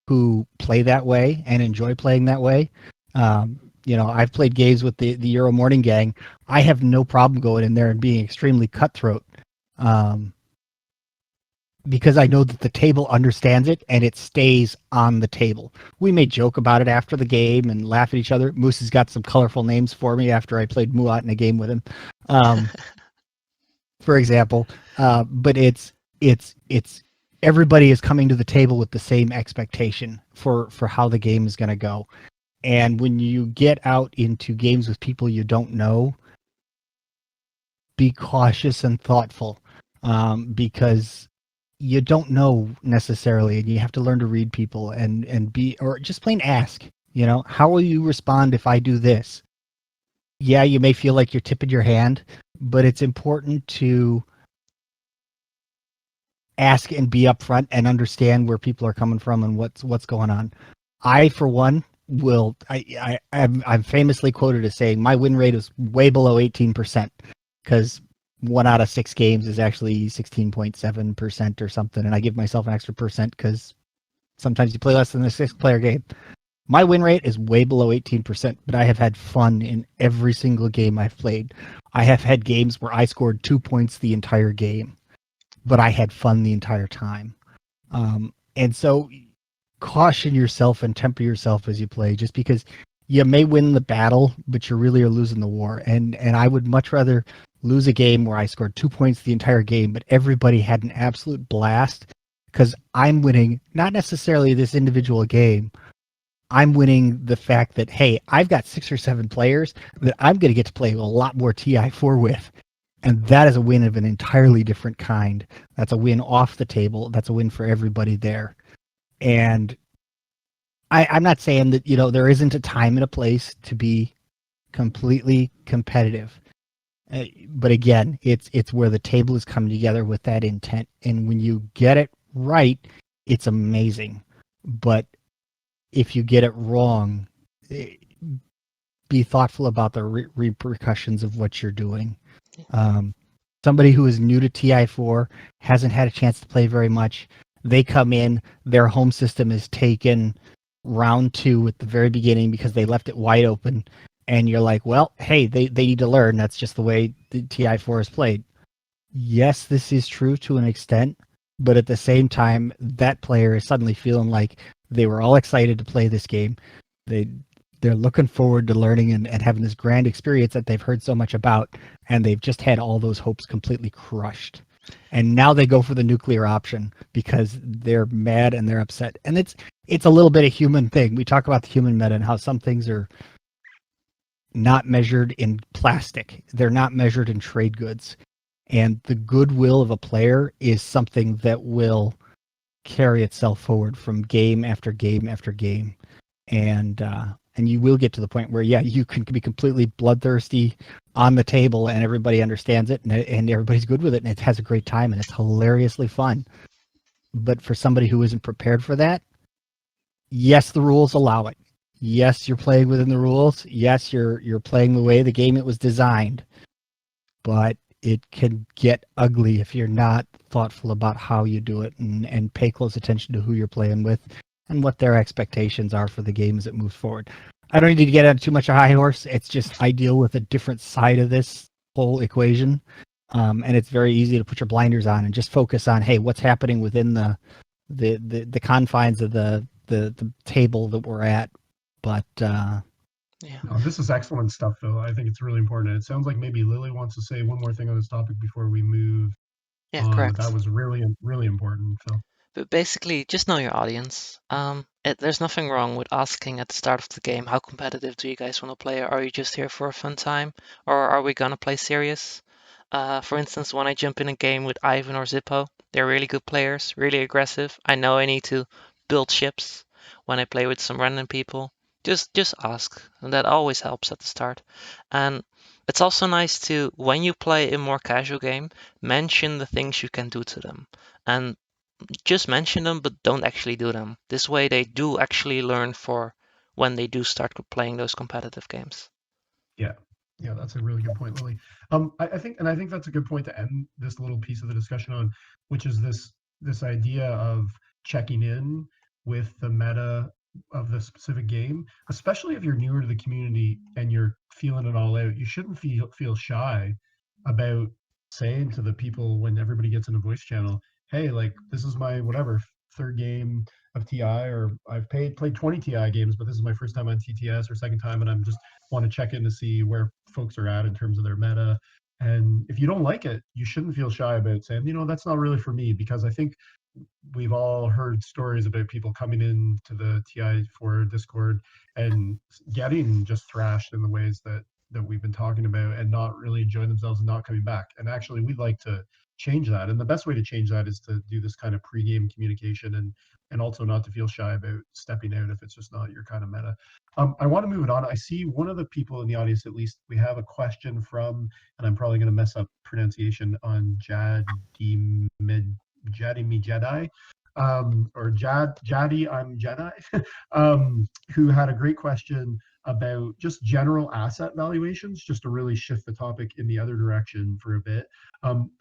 who play that way and enjoy playing that way? I've played games with the Euro Morning Gang. I have no problem going in there and being extremely cutthroat, because I know that the table understands it and it stays on the table. We may joke about it after the game and laugh at each other. Moose has got some colorful names for me after I played Muat in a game with him, for example. But it's everybody is coming to the table with the same expectation for how the game is going to go. And when you get out into games with people you don't know, be cautious and thoughtful, because you don't know necessarily, and you have to learn to read people and be, or just plain ask, how will you respond if I do this? Yeah, you may feel like you're tipping your hand, but it's important to ask and be upfront and understand where people are coming from and what's going on. I, for one, I'm famously quoted as saying my win rate is way below 18%, because 1 out of 6 games is actually 16.7% or something, and I give myself an extra percent because sometimes you play less than a 6-player game. My win rate is way below 18%, but I have had fun in every single game I've played. I have had games where I scored 2 points the entire game, but I had fun the entire time. And so caution yourself and temper yourself as you play, just because you may win the battle, but you really are losing the war. And I would much rather lose a game where I scored 2 points the entire game, but everybody had an absolute blast, because I'm winning not necessarily this individual game. I'm winning the fact that, hey, I've got 6 or 7 players that I'm going to get to play a lot more TI4 with. And that is a win of an entirely different kind. That's a win off the table. That's a win for everybody there. And I'm not saying that, there isn't a time and a place to be completely competitive. But again, it's where the table is coming together with that intent. And when you get it right, it's amazing. But if you get it wrong, be thoughtful about the repercussions of what you're doing. Somebody who is new to TI4, hasn't had a chance to play very much, they come in, their home system is taken round 2 at the very beginning because they left it wide open, and you're like, well, hey, they need to learn. That's just the way the TI4 is played. Yes, this is true to an extent, but at the same time, that player is suddenly feeling like they were all excited to play this game. They're looking forward to learning and having this grand experience that they've heard so much about, and they've just had all those hopes completely crushed. And now they go for the nuclear option because they're mad and they're upset. And it's a little bit of human thing. We talk about the human meta and how some things are not measured in plastic. They're not measured in trade goods. And the goodwill of a player is something that will carry itself forward from game after game after game. And you will get to the point where, yeah, you can be completely bloodthirsty on the table and everybody understands it and everybody's good with it and it has a great time and it's hilariously fun. But for somebody who isn't prepared for that, yes, the rules allow it. Yes, you're playing within the rules. Yes, you're playing the way the game it was designed. But it can get ugly if you're not thoughtful about how you do it and pay close attention to who you're playing with and what their expectations are for the game as it moves forward. I don't need to get on too much a high horse. It's just I deal with a different side of this whole equation. And it's very easy to put your blinders on and just focus on, hey, what's happening within the confines of the table that we're at. But Yeah. No, this is excellent stuff, Phil. I think it's really important. It sounds like maybe Lily wants to say one more thing on this topic before we move Yeah, on. correct. That was really, really important, Phil. But basically, just know your audience. There's nothing wrong with asking at the start of the game, how competitive do you guys want to play? Or are you just here for a fun time? Or are we going to play serious? For instance, when I jump in a game with Ivan or Zippo, they're really good players, really aggressive. I know I need to build ships. When I play with some random people, just ask. And that always helps at the start. And it's also nice to, when you play a more casual game, mention the things you can do to them. And just mention them, but don't actually do them. This way they do actually learn for when they do start playing those competitive games. Yeah, that's a really good point, Lily. I think that's a good point to end this little piece of the discussion on, which is this idea of checking in with the meta the specific game, especially if you're newer to the community and you're feeling it all out. You shouldn't feel shy about saying to the people when everybody gets in a voice channel, hey, like, this is my whatever third game of TI, or I've played 20 TI games, but this is my first time on TTS or second time, and I'm just want to check in to see where folks are at in terms of their meta. And if you don't like it, you shouldn't feel shy about saying, that's not really for me, because I think we've all heard stories about people coming in to the TI4 Discord and getting just thrashed in the ways that we've been talking about, and not really enjoying themselves and not coming back. And actually, we'd like to change that. And the best way to change that is to do this kind of pre-game communication, and also not to feel shy about stepping out if it's just not your kind of meta. I want to move it on. I see one of the people in the audience, at least, we have a question from, and I'm probably going to mess up pronunciation on Jaddy Jedi, or Jaddy I'm Jedi, who had a great question about just general asset valuations, just to really shift the topic in the other direction for a bit.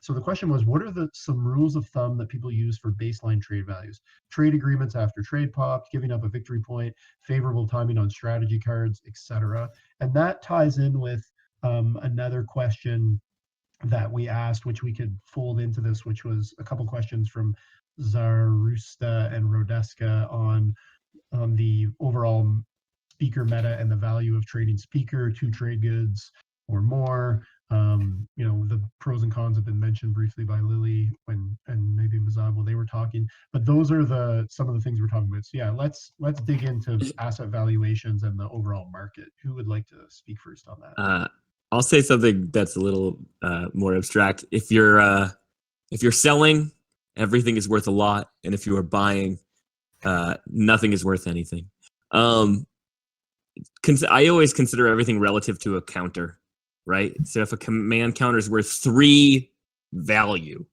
So the question was, what are some rules of thumb that people use for baseline trade values? Trade agreements after trade popped, giving up a victory point, favorable timing on strategy cards, etc. And that ties in with another question that we asked, which we could fold into this, which was a couple questions from Zarusta and Rodeska on the overall speaker meta and the value of trading speaker, 2 trade goods or more. The pros and cons have been mentioned briefly by Lily and maybe BehZaD while they were talking, but those are some of the things we're talking about. So yeah, let's dig into asset valuations and the overall market. Who would like to speak first on that? I'll say something that's a little more abstract. If you're selling, everything is worth a lot, and if you are buying, nothing is worth anything. I always consider everything relative to a counter, right? So if a command counter is worth 3 value,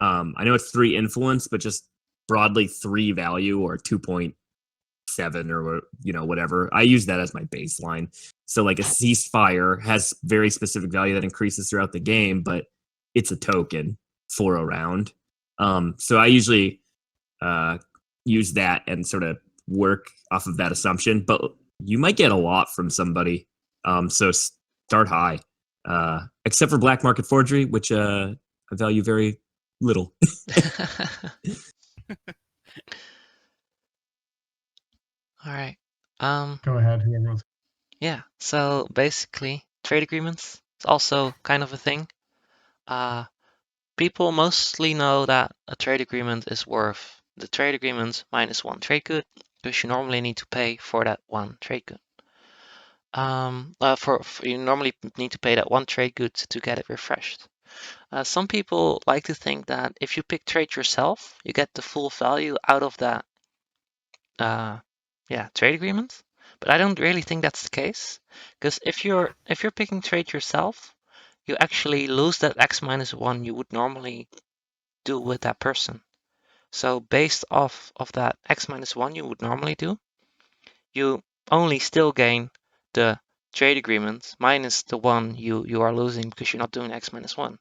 I know it's 3 influence, but just broadly 3 value, or 2.7 or whatever. I use that as my baseline. So like a ceasefire has very specific value that increases throughout the game, but it's a token for a round. So I usually use that and sort of work off of that assumption, but you might get a lot from somebody. So start high, except for black market forgery, which I value very little. All right. Go ahead, whoever else. Yeah. So basically, trade agreements is also kind of a thing. People mostly know that a trade agreement is worth the trade agreement minus 1 trade good, because you normally need to pay for that 1 trade good. You normally need to pay that 1 trade good to get it refreshed. Some people like to think that if you pick trade yourself, you get the full value out of that trade agreement. But I don't really think that's the case, because if you're picking trade yourself, you actually lose that X minus 1 you would normally do with that person. So based off of that X minus 1 you would normally do, you only still gain the trade agreement minus the 1 you are losing because you're not doing X minus 1.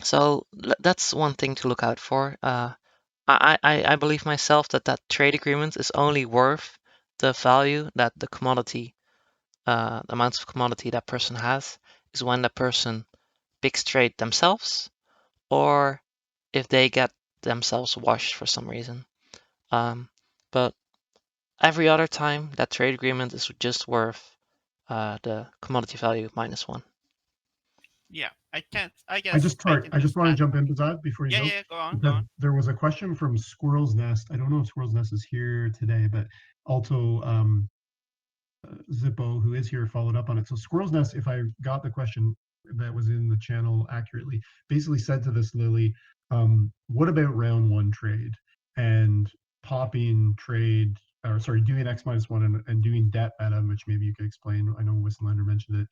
So that's one thing to look out for. I believe myself that trade agreement is only worth the value that the commodity, the amounts of commodity that person has, is when the person picks trade themselves, or if they get themselves washed for some reason. But every other time, that trade agreement is just worth the commodity value minus 1. Yeah, I guess I just want to jump in, BehZaD, before you go. Yeah, go on. There was a question from Squirrel's Nest. I don't know if Squirrel's Nest is here today, but also Zippo, who is here, followed up on it. So Squirrel's Nest, if I got the question that was in the channel accurately, basically said to this, Lily, what about round 1 trade and popping trade, or sorry, doing X minus 1 and doing debt meta, which maybe you could explain. I know Wissenlander mentioned it.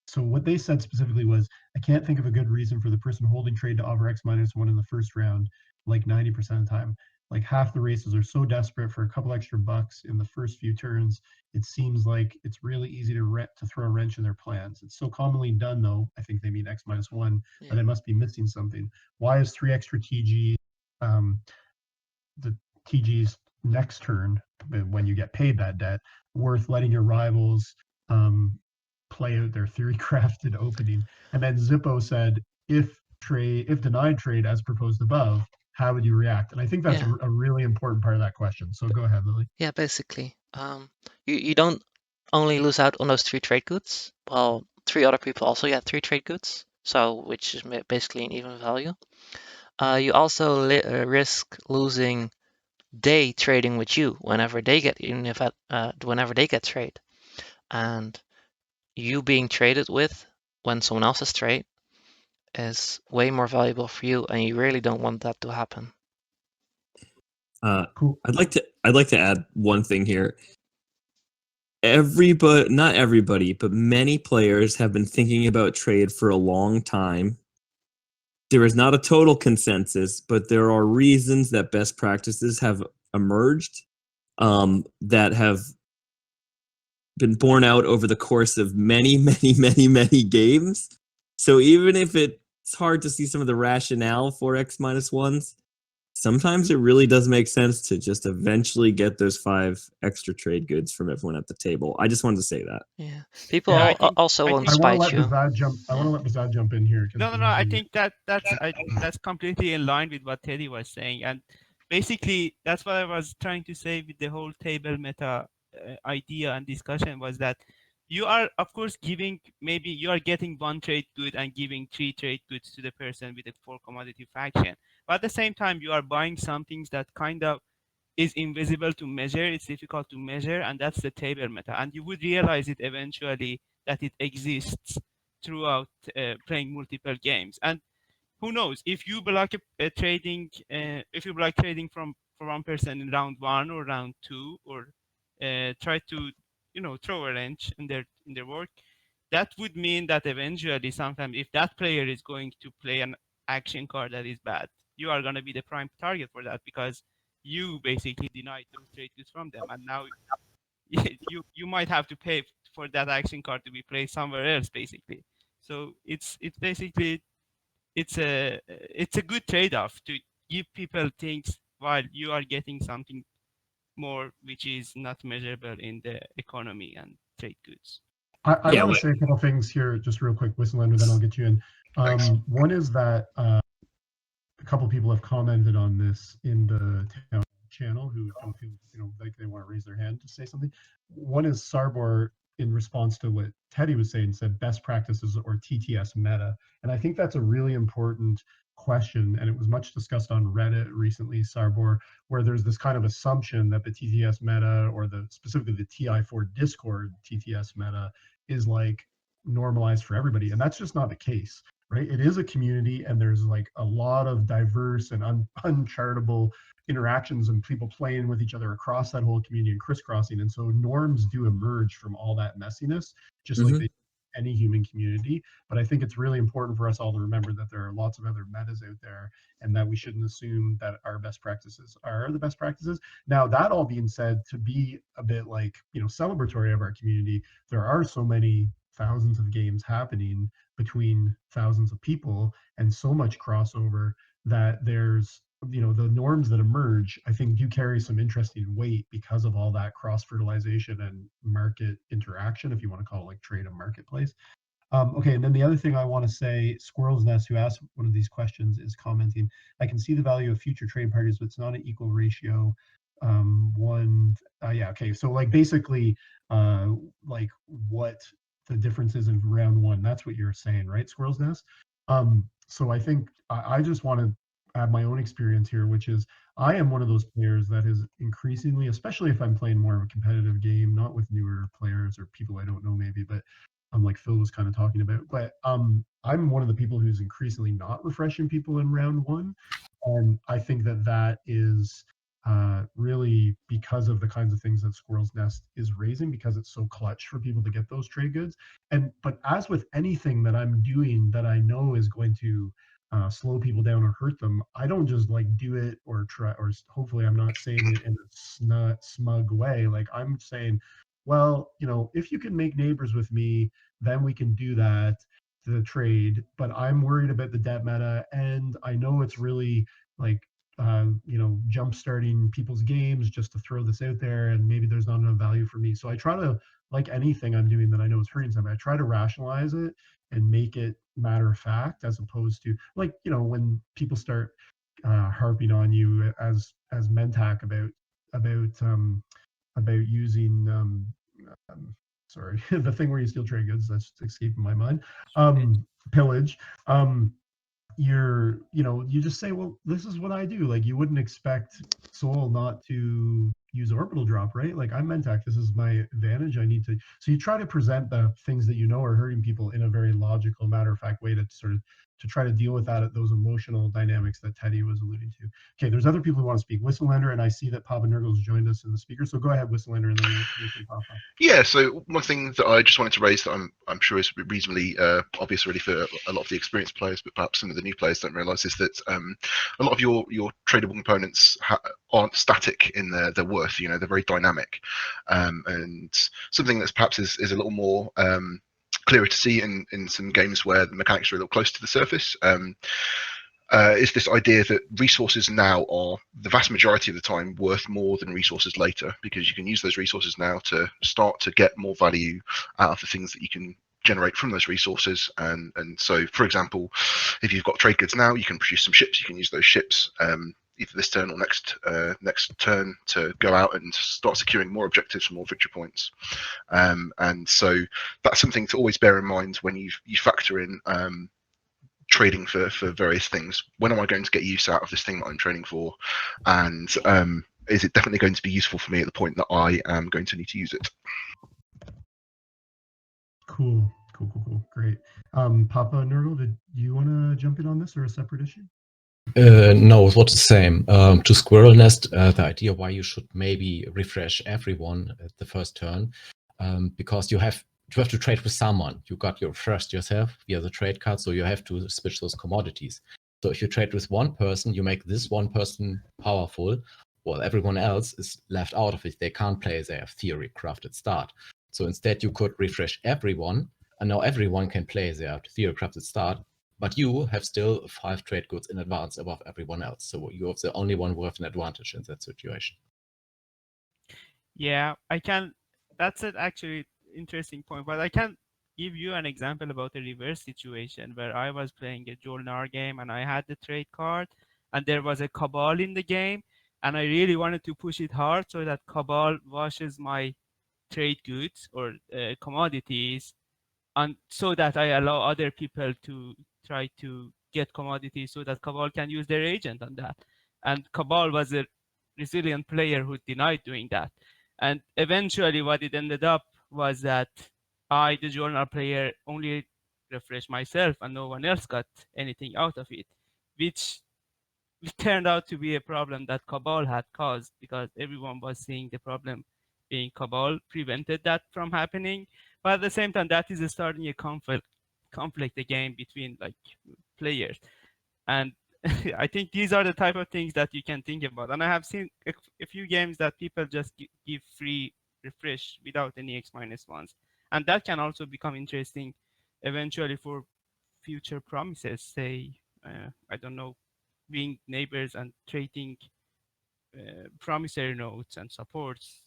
So what they said specifically was, I can't think of a good reason for the person holding trade to offer X minus 1 in the first round, like 90% of the time. Like half the races are so desperate for a couple extra bucks in the first few turns, it seems like it's really easy to throw a wrench in their plans. It's so commonly done, though, I think they mean X minus 1, that I must be missing something. Why is 3 extra TG, the TGs next turn when you get paid that debt worth letting your rivals play out their theory crafted opening? And then Zippo said, if denied trade as proposed above, how would you react? And I think that's Yeah. a really important part of that question. So go ahead, Lily. Yeah, basically. You don't only lose out on those 3 trade goods. Well, 3 other people also get 3 trade goods, so which is basically an even value. You also risk losing day trading with you whenever they get whenever they get trade, and you being traded with when someone else's trade is way more valuable for you, and you really don't want that to happen. Cool. I'd like to add one thing here. Not everybody, but many players have been thinking about trade for a long time. There is not a total consensus, but there are reasons that best practices have emerged that have been borne out over the course of many, many, many, many games. So even if it's hard to see some of the rationale for X-1s, sometimes it really does make sense to just eventually get those 5 extra trade goods from everyone at the table. I just wanted to say that. Yeah, people Yeah, I think- also I won't think- I want to spite let you. BehZaD jump. I want to let BehZaD jump in here. 'cause No. BehZad, I you- think that's completely in line with what Teddy was saying, and basically that's what I was trying to say with the whole table meta idea and discussion, was that you are, of course, maybe you are getting 1 trade good and giving 3 trade goods to the person with a 4 commodity faction, but at the same time you are buying some things that kind of is invisible to measure. It's difficult to measure, and that's the table meta, and you would realize it eventually that it exists throughout playing multiple games. And who knows, if you block trading, if you block trading from one person in round 1 or round 2, or try to throw a wrench in their work, that would mean that eventually, sometime, if that player is going to play an action card that is bad, you are going to be the prime target for that, because you basically denied those trade goods from them, and now you might have to pay for that action card to be played somewhere else, basically. So it's basically it's a good trade-off to give people things while you are getting something more which is not measurable in the economy and trade goods. I Yeah, want to say a couple things here, just real quick, Wissenlander, then I'll get you in. Thanks. One is that a couple people have commented on this in the town channel who don't feel like they want to raise their hand to say something. One is Sarbor, in response to what Teddy was saying, said best practices or TTS meta, and I think that's a really important question, and it was much discussed on Reddit recently, Sarbor, where there's this kind of assumption that the TTS meta, or specifically the TI4 Discord TTS meta, is like normalized for everybody, and that's just not the case. Right? It is a community, and there's like a lot of diverse and uncharitable interactions and people playing with each other across that whole community and crisscrossing. And so norms do emerge from all that messiness, just like they any human community. But I think it's really important for us all to remember that there are lots of other metas out there, and that we shouldn't assume that our best practices are the best practices. Now, that all being said, to be a bit like, celebratory of our community, there are so many thousands of games happening between thousands of people, and so much crossover, that there's the norms that emerge, I think, do carry some interesting weight because of all that cross fertilization and market interaction, if you want to call it like trade and marketplace. Okay, and then the other thing I want to say, Squirrel's Nest, who asked one of these questions, is commenting, I can see the value of future trade parties, but it's not an equal ratio. Yeah, okay, so like basically like what the difference is in round 1, that's what you're saying, right, Squirrel's Nest? So I think I just want to add my own experience here, which is I am one of those players that is increasingly, especially if I'm playing more of a competitive game, not with newer players or people I don't know maybe, but like Phil was kind of talking about. But I'm one of the people who's increasingly not refreshing people in round 1, and I think that is really because of the kinds of things that Squirrel's Nest is raising, because it's so clutch for people to get those trade goods. But as with anything that I'm doing that I know is going to slow people down or hurt them, I don't just like do it or try, or hopefully I'm not saying it in a smug way. Like, I'm saying, well, if you can make neighbors with me, then we can do that, the trade. But I'm worried about the debt meta, and I know it's really like jump starting people's games just to throw this out there, and maybe there's not enough value for me. So I try to, like anything I'm doing that I know is hurting somebody, I try to rationalize it and make it matter of fact, as opposed to, like, when people start harping on you as Mentak about using sorry, the thing where you steal trade goods, that's escaping my mind. Pillage. You just say, well, this is what I do. Like, you wouldn't expect Soul not to use orbital drop, right? Like, I'm Mentak, this is my advantage, I need to. So you try to present the things that are hurting people in a very logical, matter-of-fact way to sort of to try to deal with those emotional dynamics that Teddy was alluding to. Okay, there's other people who want to speak. Whistlelander, and I see that Papa Nurgle's joined us in the speaker, so go ahead, Whistlelander, and then we can Papa. Yeah, so one thing that I just wanted to raise that I'm sure is reasonably obvious already for a lot of the experienced players, but perhaps some of the new players don't realise, is that a lot of your tradable components aren't static in their worth. They're very dynamic, and something that's perhaps is a little more clearer to see in some games where the mechanics are a little close to the surface. Is this idea that resources now are the vast majority of the time worth more than resources later, because you can use those resources now to start to get more value out of the things that you can generate from those resources. And so, for example, if you've got trade goods now, you can produce some ships. You can use those ships either this turn or next turn to go out and start securing more objectives for more victory points. And so that's something to always bear in mind when you factor in trading for various things. When am I going to get use out of this thing that I'm trading for? And is it definitely going to be useful for me at the point that I am going to need to use it? Cool. Great. Papa Nurgle, did you want to jump in on this, or a separate issue? No, it was the same. To Squirrel Nest, the idea why you should maybe refresh everyone at the first turn, because you have to trade with someone. You got your first yourself via the trade card, so you have to switch those commodities. So if you trade with one person, you make this one person powerful, while everyone else is left out of it. They can't play their theory crafted start. So instead, you could refresh everyone, and now everyone can play their theory crafted start, but you have still 5 trade goods in advance above everyone else. So you're the only one who have an advantage in that situation. Yeah, I can. That's an actually interesting point, but I can give you an example about a reverse situation where I was playing a Jolnar game and I had the trade card, and there was a Cabal in the game, and I really wanted to push it hard so that Cabal washes my trade goods or commodities, and so that I allow other people to try to get commodities so that Cabal can use their agent on that. And Cabal was a resilient player who denied doing that. And eventually what it ended up was that I, the journal player, only refreshed myself and no one else got anything out of it, which turned out to be a problem that Cabal had caused, because everyone was seeing the problem being Cabal prevented that from happening. But at the same time, that is starting a conflict again between like players. And I think these are the type of things that you can think about. And I have seen a few games that people just give free refresh without any X-1s. And that can also become interesting eventually for future promises, say, I don't know, being neighbors and trading promissory notes and supports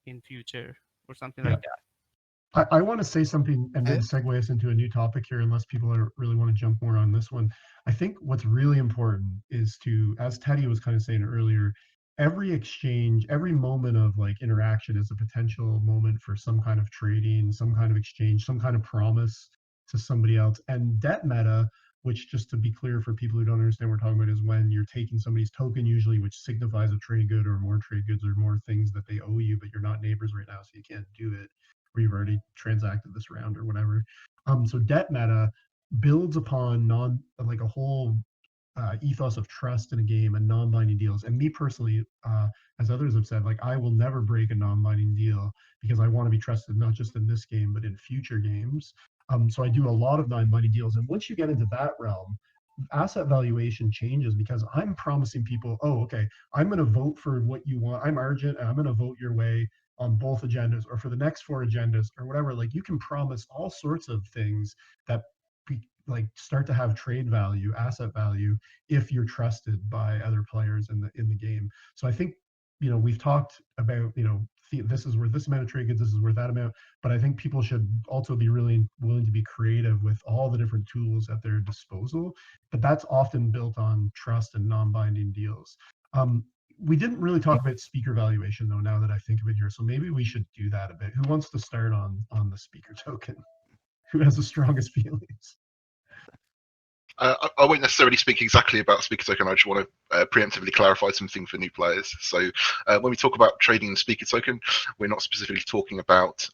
in future or something like that. I want to say something and then segue us into a new topic here, unless people really want to jump more on this one. I think what's really important is to, as Teddy was kind of saying earlier, every exchange, every moment of like interaction is a potential moment for some kind of trading, some kind of exchange, some kind of promise to somebody else. And debt meta, which, just to be clear for people who don't understand what we're talking about, is when you're taking somebody's token usually, which signifies a trade good or more trade goods or more things that they owe you, but you're not neighbors right now, so you can't do it, or you've already transacted this round or whatever. So debt meta builds upon a whole ethos of trust in a game and non-binding deals. And me personally, as others have said, like, I will never break a non-binding deal because I want to be trusted not just in this game but in future games. So I do a lot of non-binding deals, and once you get into that realm, asset valuation changes, because I'm promising people, oh, okay, I'm going to vote for what you want. I'm Argent, and I'm going to vote your way on both agendas or for the next 4 agendas or whatever. Like, you can promise all sorts of things that like start to have trade value, asset value, if you're trusted by other players in the game. So I think, you know, we've talked about, you know, this is worth this amount of trade goods, this is worth that amount, but I think people should also be really willing to be creative with all the different tools at their disposal. But that's often built on trust and non-binding deals. We didn't really talk about speaker valuation though, now that I think of it here. So maybe we should do that a bit. Who wants to start on the speaker token? Who has the strongest feelings? I won't necessarily speak exactly about speaker token. I just want to preemptively clarify something for new players. So when we talk about trading the speaker token, we're not specifically talking about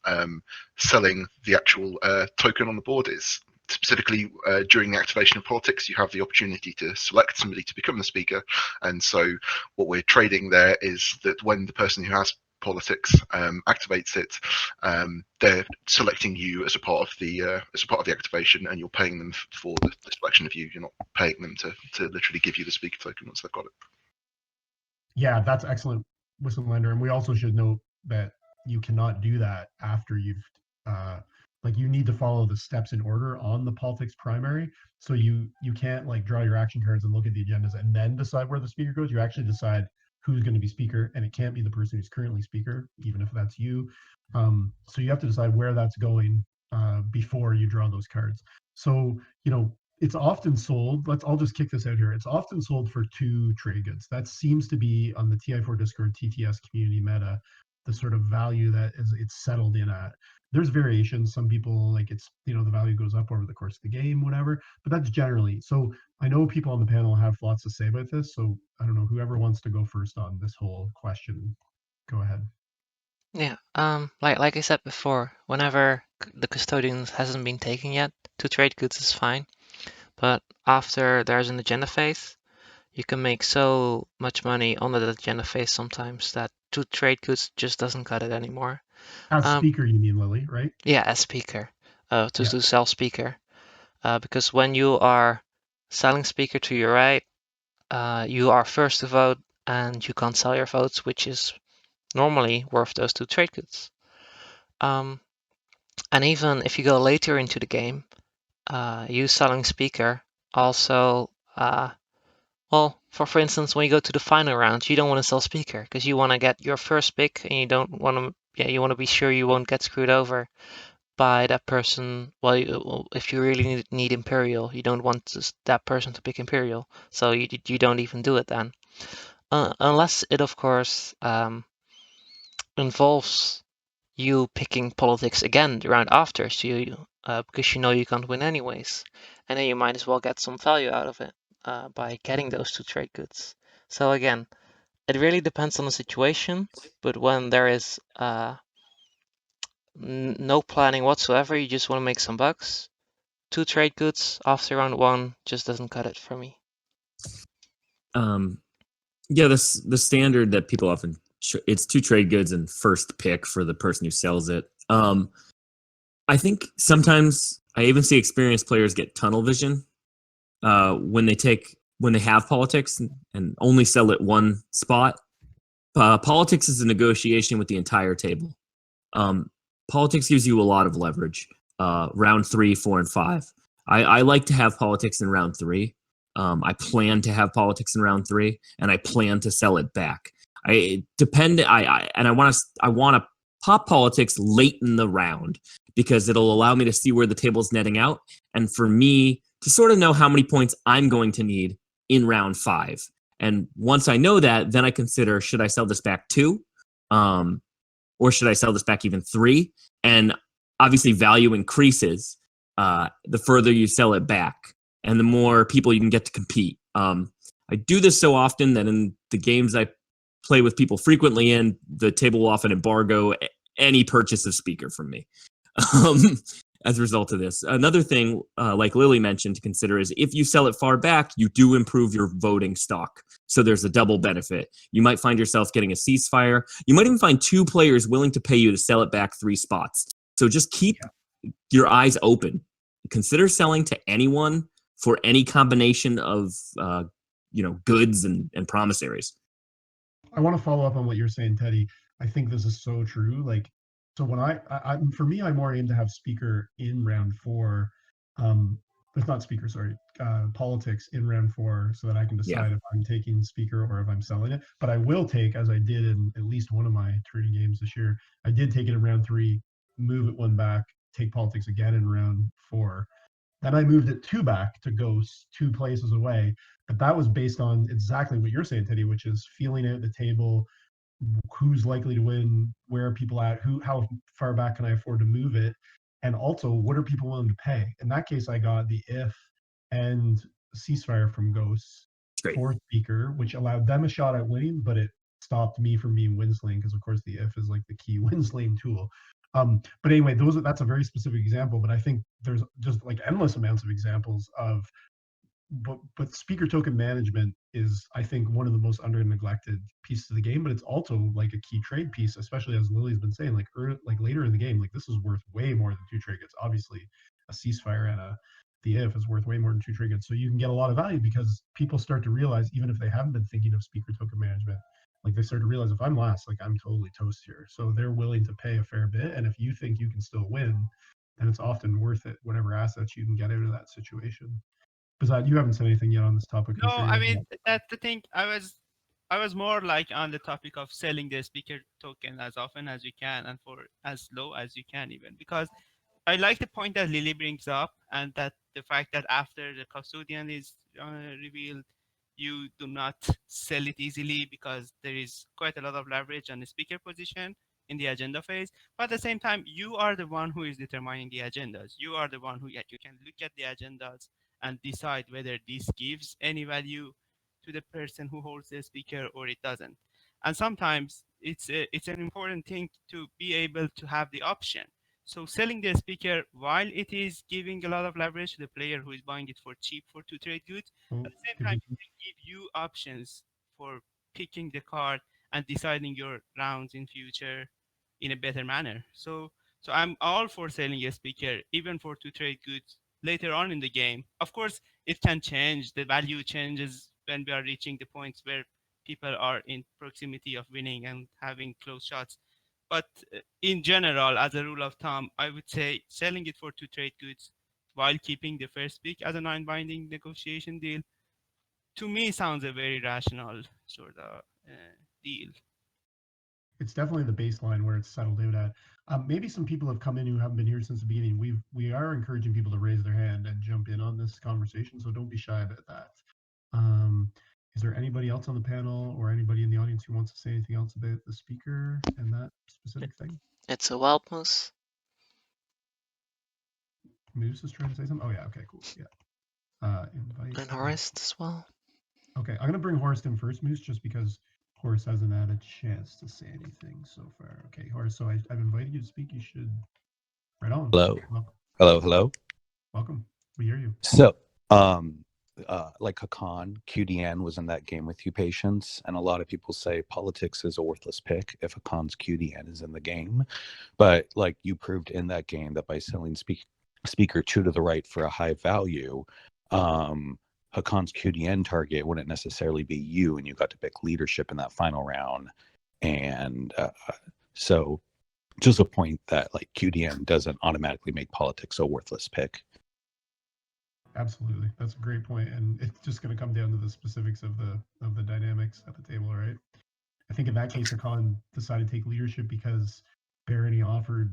selling the actual token on the board. It's specifically during the activation of politics, you have the opportunity to select somebody to become the speaker. And so what we're trading there is that when the person who has politics activates it, they're selecting you as a part of the activation, and you're paying them for the selection of you. You're not paying them to literally give you the speaker token once they've got it. Yeah, that's excellent, Whistlelander. And we also should note that you cannot do that after you've like you need to follow the steps in order on the politics primary. So you can't like draw your action cards and look at the agendas and then decide where the speaker goes. You actually decide who's going to be speaker, and it can't be the person who's currently speaker, even if that's you. So you have to decide where that's going before you draw those cards. So, you know, it's often sold. I'll just kick this out here. It's often sold for 2 trade goods. That seems to be on the TI4 Discord TTS community meta, the sort of value that it's settled in at. There's variations. Some people like it's, you know, the value goes up over the course of the game, whatever, but that's generally. So I know people on the panel have lots to say about this. So I don't know, whoever wants to go first on this whole question, go ahead. Yeah, like I said before, whenever the custodian hasn't been taken yet, 2 trade goods is fine. But after there's an agenda phase, you can make so much money on the agenda phase sometimes that 2 trade goods just doesn't cut it anymore. As speaker, you mean, Lily, right? Yeah, as speaker, to sell speaker, because when you are selling speaker to your right, you are first to vote and you can't sell your votes, which is normally worth those 2 trade goods. And even if you go later into the game, you selling speaker also, well, for instance, when you go to the final round, you don't want to sell speaker because you want to get your first pick, and you don't want to, you want to be sure you won't get screwed over by that person. Well, if you really need Imperial, you don't want that person to pick Imperial, so you don't even do it then, unless it of course involves you picking politics again the round after, so because you know you can't win anyways, and then you might as well get some value out of it by getting those 2 trade goods. So again, it really depends on the situation, but when there is no planning whatsoever, you just want to make some bucks, 2 trade goods after round 1 just doesn't cut it for me. Yeah, the standard that people often it's 2 trade goods and first pick for the person who sells it. I think sometimes I even see experienced players get tunnel vision when they have politics and only sell it one spot. Politics is a negotiation with the entire table. Politics gives you a lot of leverage. Round 3, 4, and 5. I like to have politics in round 3. I plan to have politics in round 3, and I plan to sell it back. I want to pop politics late in the round because it'll allow me to see where the table's netting out, and for me to sort of know how many points I'm going to need in round 5. And once I know that, then I consider, should I sell this back 2? Or should I sell this back even 3? And obviously value increases the further you sell it back and the more people you can get to compete. I do this so often that in the games I play with people frequently in, the table will often embargo any purchase of speaker from me as a result of this. Another thing, like Lily mentioned, to consider is if you sell it far back, you do improve your voting stock. So there's a double benefit. You might find yourself getting a ceasefire. You might even find 2 players willing to pay you to sell it back 3 spots. So just keep your eyes open. Consider selling to anyone for any combination of goods and promissaries. I want to follow up on what you're saying, Teddy. I think this is so true. Like, so when I for me, I more aim to have speaker in round 4. it's not speaker, sorry, politics in round 4, so that I can decide if I'm taking speaker or if I'm selling it. But I will take, as I did in at least one of my trading games this year, I did take it in round 3, move it 1 back, take politics again in round 4. Then I moved it 2 back to ghosts, 2 places away. But that was based on exactly what you're saying, Teddy, which is feeling out the table, who's likely to win, where are people at, how far back can I afford to move it, and also what are people willing to pay. In that case, I got the if and ceasefire from ghosts for speaker, which allowed them a shot at winning, but it stopped me from being Winslaying, because of course the if is like the key Winslaying tool. But anyway, that's a very specific example, but I think there's just like endless amounts of examples of, but speaker token management is, I think, one of the most under neglected pieces of the game, but it's also like a key trade piece, especially as Lily's been saying, like later in the game, like this is worth way more than 2 trade goods. Obviously a ceasefire and the if is worth way more than 2 trade goods. So you can get a lot of value because people start to realize, even if they haven't been thinking of speaker token management, like they start to realize, if I'm last, like I'm totally toast here. So they're willing to pay a fair bit. And if you think you can still win, then it's often worth it, whatever assets you can get out of that situation. BehZaD, you haven't said anything yet on this topic. No, I mean, that's the thing. I was more like on the topic of selling the speaker token as often as you can and for as low as you can, even, because I like the point that Lily brings up, and that the fact that after the custodian is revealed, you do not sell it easily because there is quite a lot of leverage on the speaker position in the agenda phase. But at the same time, you are the one who is determining the agendas. You are the one who you can look at the agendas and decide whether this gives any value to the person who holds the speaker or it doesn't. And sometimes it's an important thing to be able to have the option. So selling the speaker, while it is giving a lot of leverage to the player who is buying it for cheap for 2 trade goods, at the same time, it can give you options for picking the card and deciding your rounds in future in a better manner. So I'm all for selling a speaker, even for 2 trade goods later on in the game. Of course, it can change. The value changes when we are reaching the points where people are in proximity of winning and having close shots. But in general, as a rule of thumb, I would say selling it for 2 trade goods while keeping the first pick as a non-binding negotiation deal, to me, sounds a very rational sort of deal. It's definitely the baseline where it's settled out at. Maybe some people have come in who haven't been here since the beginning. We are encouraging people to raise their hand and jump in on this conversation, so don't be shy about that. Is there anybody else on the panel or anybody in the audience who wants to say anything else about the speaker and that specific thing? It's a wild moose. Moose is trying to say something? Oh yeah, okay, cool. Yeah. Invite. And Horst as well. Okay, I'm gonna bring Horst in first, Moose, just because Horst hasn't had a chance to say anything so far. Okay, Horst, so I've invited you to speak. You should. Right on. Hello. Welcome. Hello. Welcome. We hear you. So, like Hakan, QDN was in that game with you, Patience, and a lot of people say politics is a worthless pick if Hakan's QDN is in the game. But like you proved in that game that by selling speaker 2 to the right for a high value, Hakan's QDN target wouldn't necessarily be you, and you got to pick leadership in that final round. And so just a point that like QDN doesn't automatically make politics a worthless pick. Absolutely, that's a great point, and it's just going to come down to the specifics of the dynamics at the table, right? I think in that case, Hakan decided to take leadership because Barony offered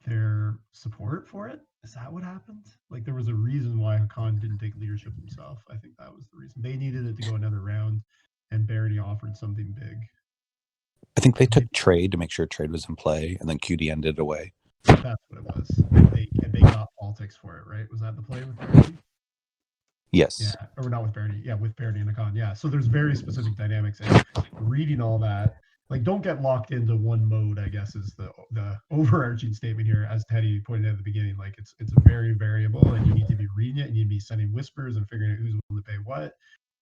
their support for it. Is that what happened? Like there was a reason why Hakan didn't take leadership himself. I think that was the reason. They needed it to go another round, and Barony offered something big. I think they took trade to make sure trade was in play, and then QDN did it away. That's what it was. They got politics for it, right? Was that the play with Barony? Yes. Yeah, or not with Barony. Yeah, with Barony and Hakan. Yeah. So there's very specific dynamics, and reading all that, like don't get locked into one mode, I guess is the overarching statement here, as Teddy pointed out at the beginning. Like it's very variable, and you need to be reading it, and you need to be sending whispers and figuring out who's willing to pay what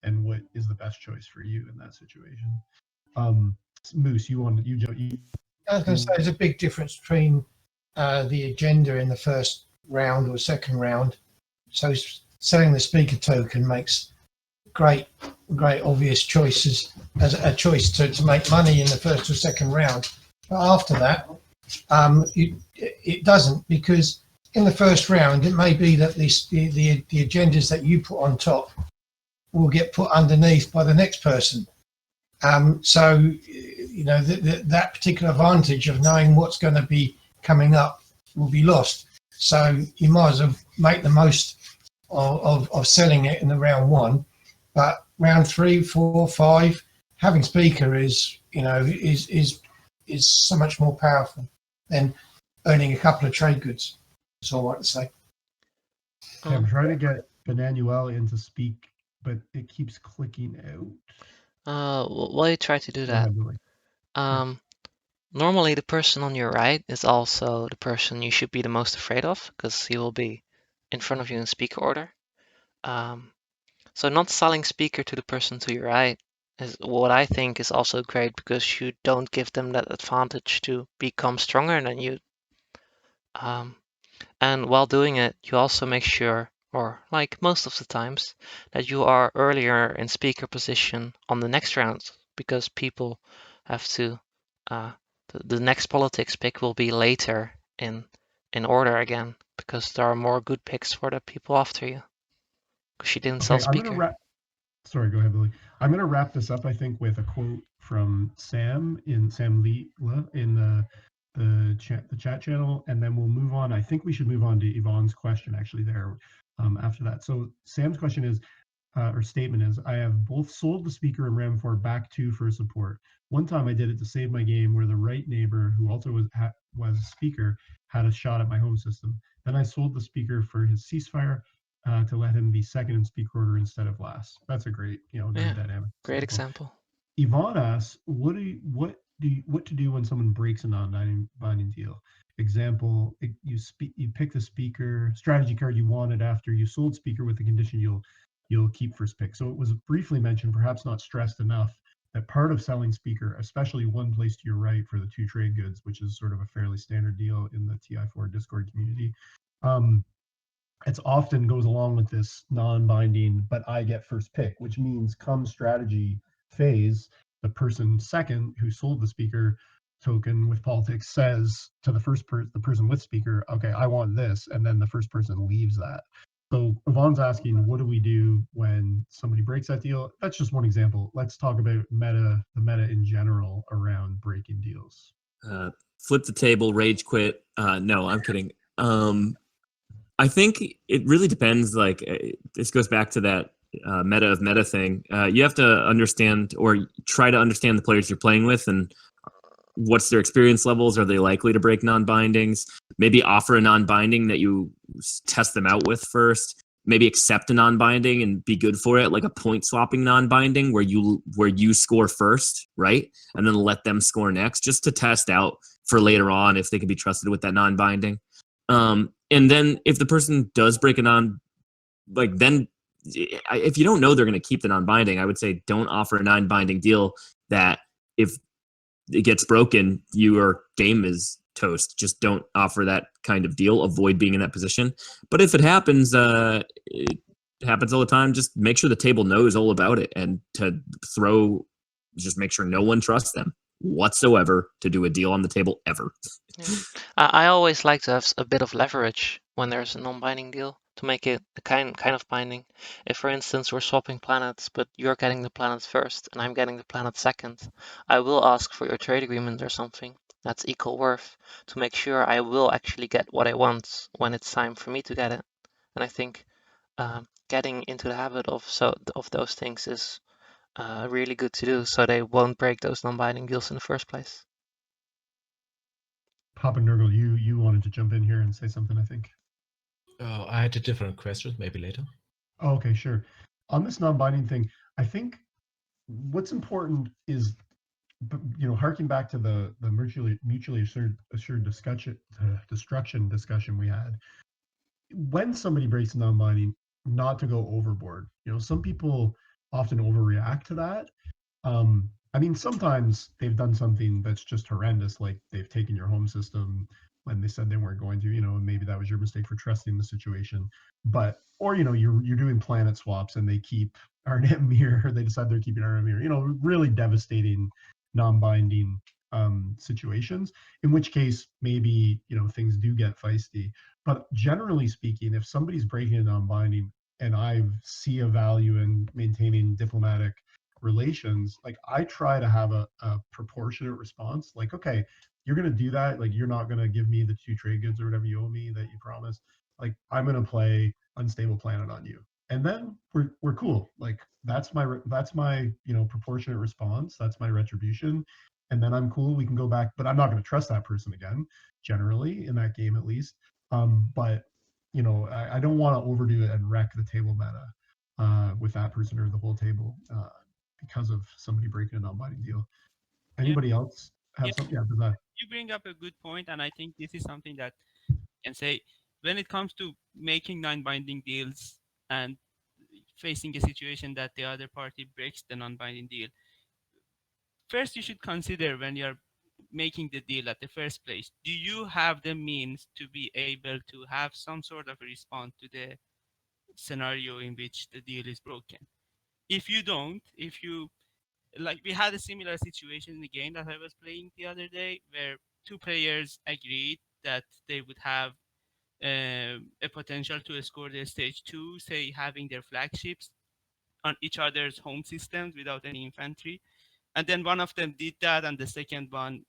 and what is the best choice for you in that situation. Moose, you. I was going to say there's a big difference between the agenda in the first round or second round. So selling the speaker token makes great obvious choices as a choice to make money in the first or second round. But after that, it doesn't, because in the first round, it may be that the agendas that you put on top will get put underneath by the next person. So, you know, that particular advantage of knowing what's going to be coming up will be lost. So you might as well make the most of selling it in the round one. But round 3, 4, 5, having speaker is, you know, is so much more powerful than earning a couple of trade goods. That's all I want to say. Okay, I'm trying to get Emmanuel in to speak, but it keeps clicking out. While you try to do Go that, ahead, Lily. normally the person on your right is also the person you should be the most afraid of, because he will be in front of you in speaker order. So not selling speaker to the person to your right is what I think is also great, because you don't give them that advantage to become stronger than you. And while doing it, you also make sure, or like most of the times, that you are earlier in speaker position on the next round, because people have to, the next politics pick will be later in order again, because there are more good picks for the people after you, because you didn't sell Okay, I'm speaker. gonna wrap. Sorry, go ahead, Lily. I'm gonna wrap this up, I think, with a quote from Sam Lee in the chat channel, and then we'll move on. I think we should move on to Yvonne's question actually there after that. So Sam's question is, or statement is, I have both sold the speaker and ran for back 2 for support. One time I did it to save my game, where the right neighbor, who also was a speaker, had a shot at my home system. Then I sold the speaker for his ceasefire to let him be second in speaker order instead of last. That's a great, Yeah, dynamic. great example. Yvonne asks, what to do when someone breaks a non-binding deal? Example, you pick the speaker strategy card you wanted after you sold speaker with the condition you'll keep first pick. So it was briefly mentioned, perhaps not stressed enough, that part of selling speaker, especially one place to your right for the 2 trade goods, which is sort of a fairly standard deal in the TI4 Discord community, it often goes along with this non-binding, but I get first pick, which means come strategy phase, the person second who sold the speaker token with politics says to the the person with speaker, okay, I want this, and then the first person leaves that. So Yvonne's asking, what do we do when somebody breaks that deal? That's just one example. Let's talk about the meta in general around breaking deals. Flip the table, rage quit. No, I'm kidding. I think it really depends. Like, this goes back to that meta of meta thing. You have to understand, or try to understand, the players you're playing with and what's their experience levels. Are they likely to break non-bindings? Maybe offer a non-binding that you test them out with first. Maybe accept a non-binding and be good for it, like a point swapping non-binding where you score first, right? And then let them score next, just to test out for later on if they can be trusted with that non-binding. And then if the person does break then if you don't know they're going to keep the non-binding, I would say don't offer a non-binding deal that if it gets broken, your game is toast. Just don't offer that kind of deal. Avoid being in that position. But if it happens all the time, just make sure the table knows all about it, and just make sure no one trusts them whatsoever to do a deal on the table ever. Yeah. I always like to have a bit of leverage when there's a non-binding deal to make it a kind of binding. If, for instance, we're swapping planets, but you're getting the planet first and I'm getting the planet second, I will ask for your trade agreement or something that's equal worth to make sure I will actually get what I want when it's time for me to get it. And I think getting into the habit of those things is really good to do, so they won't break those non-binding deals in the first place. Papa Nurgle, you wanted to jump in here and say something, I think. Oh, I had a different question, maybe later. Oh, okay, sure. On this non-binding thing, I think what's important is, harking back to the mutually assured destruction discussion we had. When somebody breaks non-binding, not to go overboard. Some people often overreact to that. I mean, sometimes they've done something that's just horrendous, like they've taken your home system when they said they weren't going to, and maybe that was your mistake for trusting the situation. But, or, you're doing planet swaps and they keep Arnett Mir, or they decide they're keeping Arnett Mir, really devastating, non-binding situations, in which case maybe, you know, things do get feisty. But generally speaking, if somebody's breaking a non-binding and I see a value in maintaining diplomatic relations, like I try to have a proportionate response. Like, okay, you're gonna do that, like you're not gonna give me the 2 trade goods or whatever you owe me that you promised. Like I'm gonna play Unstable Planet on you, and then we're cool. Like that's my you know, proportionate response. That's my retribution, and then I'm cool. We can go back, but I'm not gonna trust that person again. Generally, in that game at least. But you know, I don't want to overdo it and wreck the table meta with that person or the whole table because of somebody breaking a non-binding deal. Anybody else have something? Yeah, BehZaD. You bring up a good point, and I think this is something that you can say when it comes to making non-binding deals and facing a situation that the other party breaks the non-binding deal. First, you should consider when you're making the deal at the first place, do you have the means to be able to have some sort of a response to the scenario in which the deal is broken? If you don't, if you, like we had a similar situation in the game that I was playing the other day where 2 players agreed that they would have a potential to score the stage 2, say having their flagships on each other's home systems without any infantry. And then one of them did that, and the second one,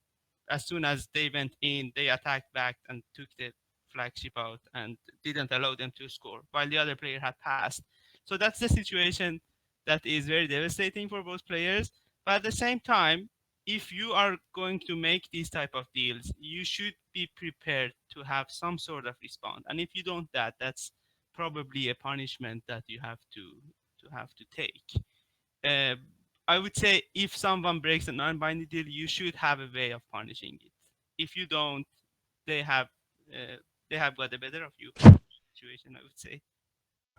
as soon as they went in, they attacked back and took the flagship out and didn't allow them to score, while the other player had passed. So that's the situation that is very devastating for both players. But at the same time, if you are going to make these type of deals, you should be prepared to have some sort of response. And if you don't that's probably a punishment that you have to take. I would say if someone breaks a non-binding deal, you should have a way of punishing it. If you don't, they have got the better of you situation, I would say.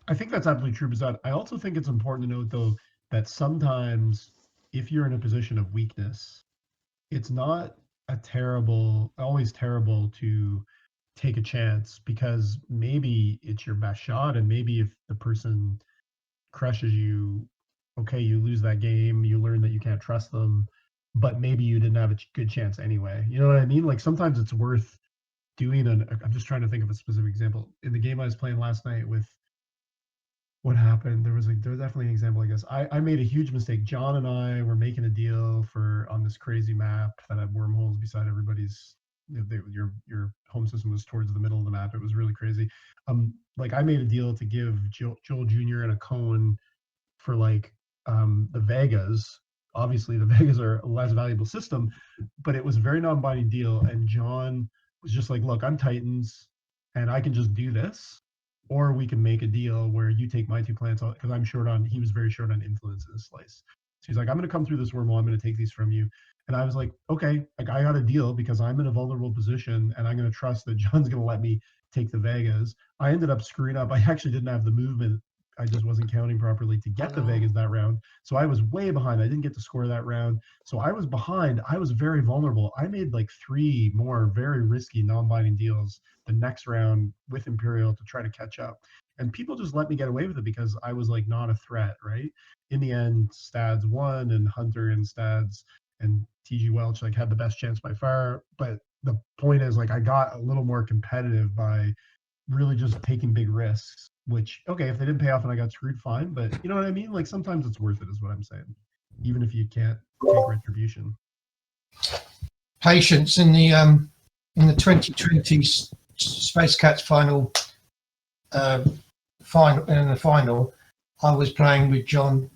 I think that's absolutely true, BehZaD. I also think it's important to note, though, that sometimes if you're in a position of weakness, it's not always terrible to take a chance, because maybe it's your best shot, and maybe if the person crushes you, okay, you lose that game, you learn that you can't trust them, but maybe you didn't have a good chance anyway. You know what I mean? Like sometimes it's worth doing I'm just trying to think of a specific example. In the game I was playing last night with, what happened? There was definitely an example, I guess. I made a huge mistake. John and I were making a deal on this crazy map that had wormholes beside everybody's, your home system was towards the middle of the map. It was really crazy. Like I made a deal to give Joel Jr. and a cone for like the Vegas. Obviously the Vegas are a less valuable system, but it was a very non-binding deal, and John was just like, look, I'm Titans and I can just do this, or we can make a deal where you take my 2 plants, because he was very short on influence in this slice. So he's like, I'm going to come through this wormhole, I'm going to take these from you. And I was like, okay, like I got a deal because I'm in a vulnerable position and I'm going to trust that John's going to let me take the Vegas. I ended up screwing up. I actually didn't have the movement. I just wasn't counting properly to get the Vegas that round. So I was way behind. I didn't get to score that round. So I was behind. I was very vulnerable. I made like 3 more very risky non-binding deals the next round with Imperial to try to catch up. And people just let me get away with it because I was like not a threat, right? In the end, Stads won, and Hunter and Stads and TG Welch like had the best chance by far. But the point is, like, I got a little more competitive by really just taking big risks, which, okay, if they didn't pay off and I got screwed, fine. But you know what I mean? Like sometimes it's worth it is what I'm saying, even if you can't take retribution. Patience in the 2020 Space Cats final, in the final, I was playing with John,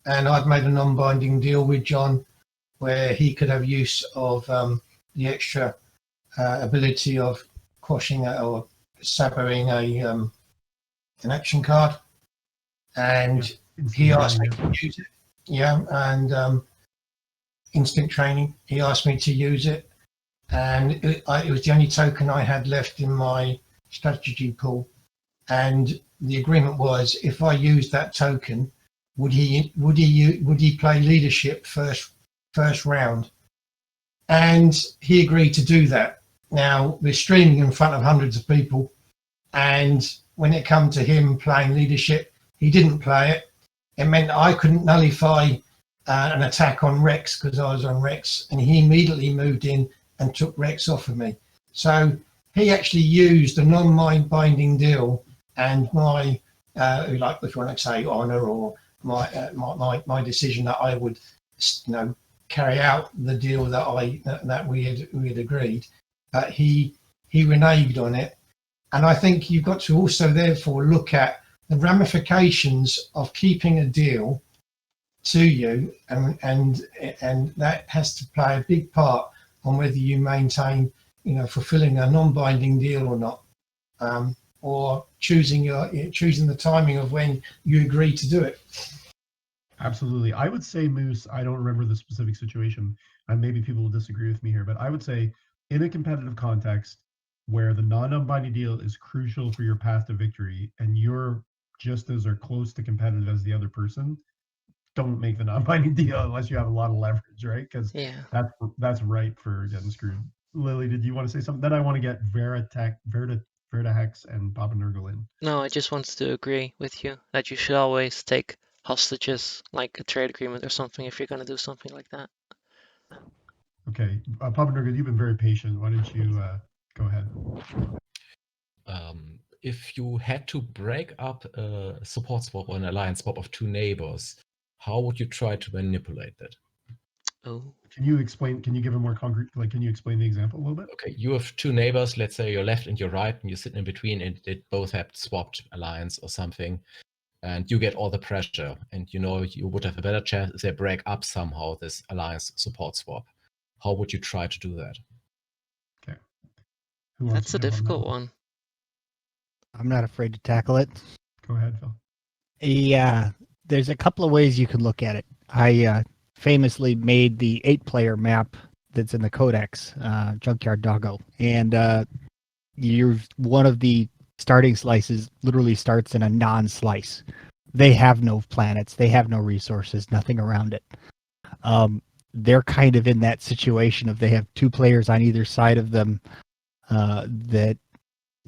and I'd made a non-binding deal with John where he could have use of the extra ability of quashing or sabering an action card, and he asked me to use it. Yeah, and instinct training. He asked me to use it, and it was the only token I had left in my strategy pool. And the agreement was, if I used that token, would he play leadership first round? And he agreed to do that. Now we're streaming in front of hundreds of people, and when it come to him playing leadership, he didn't play it. It meant I couldn't nullify an attack on Rex because I was on Rex, and he immediately moved in and took Rex off of me. So he actually used a non-mind binding deal and my, like if you want to say honour or my decision that I would, carry out the deal that we had agreed. He reneged on it, and I think you've got to also therefore look at the ramifications of keeping a deal to you, and that has to play a big part on whether you maintain, fulfilling a non-binding deal or not, or choosing the timing of when you agree to do it. Absolutely. I would say, Moose, I don't remember the specific situation, and maybe people will disagree with me here, but I would say in a competitive context where the non-binding deal is crucial for your path to victory and you're just as or close to competitive as the other person, don't make the non-binding deal unless you have a lot of leverage, right? Because that's ripe for getting screwed. Lily, did you want to say something? Then I want to get Verta-Hex and Papa Nurgle in. No, I just wanted to agree with you that you should always take hostages, like a trade agreement or something, if you're going to do something like that. Okay, Papa Nurgle, you've been very patient. Why don't you go ahead? If you had to break up a support swap or an alliance swap of two neighbors, how would you try to manipulate that? Oh. Can you give a more concrete, can you explain the example a little bit? Okay, you have two neighbors, let's say your left and your right, and you sit in between, and they both have swapped alliance or something, and you get all the pressure, and you would have a better chance if they break up somehow this alliance support swap. How would you try to do that? Okay. That's a difficult one. I'm not afraid to tackle it. Go ahead, Phil. Yeah, there's a couple of ways you could look at it. I famously made the 8-player map that's in the Codex, Junkyard Doggo, and one of the starting slices literally starts in a non-slice. They have no planets, they have no resources, nothing around it. They're kind of in that situation of they have 2 players on either side of them that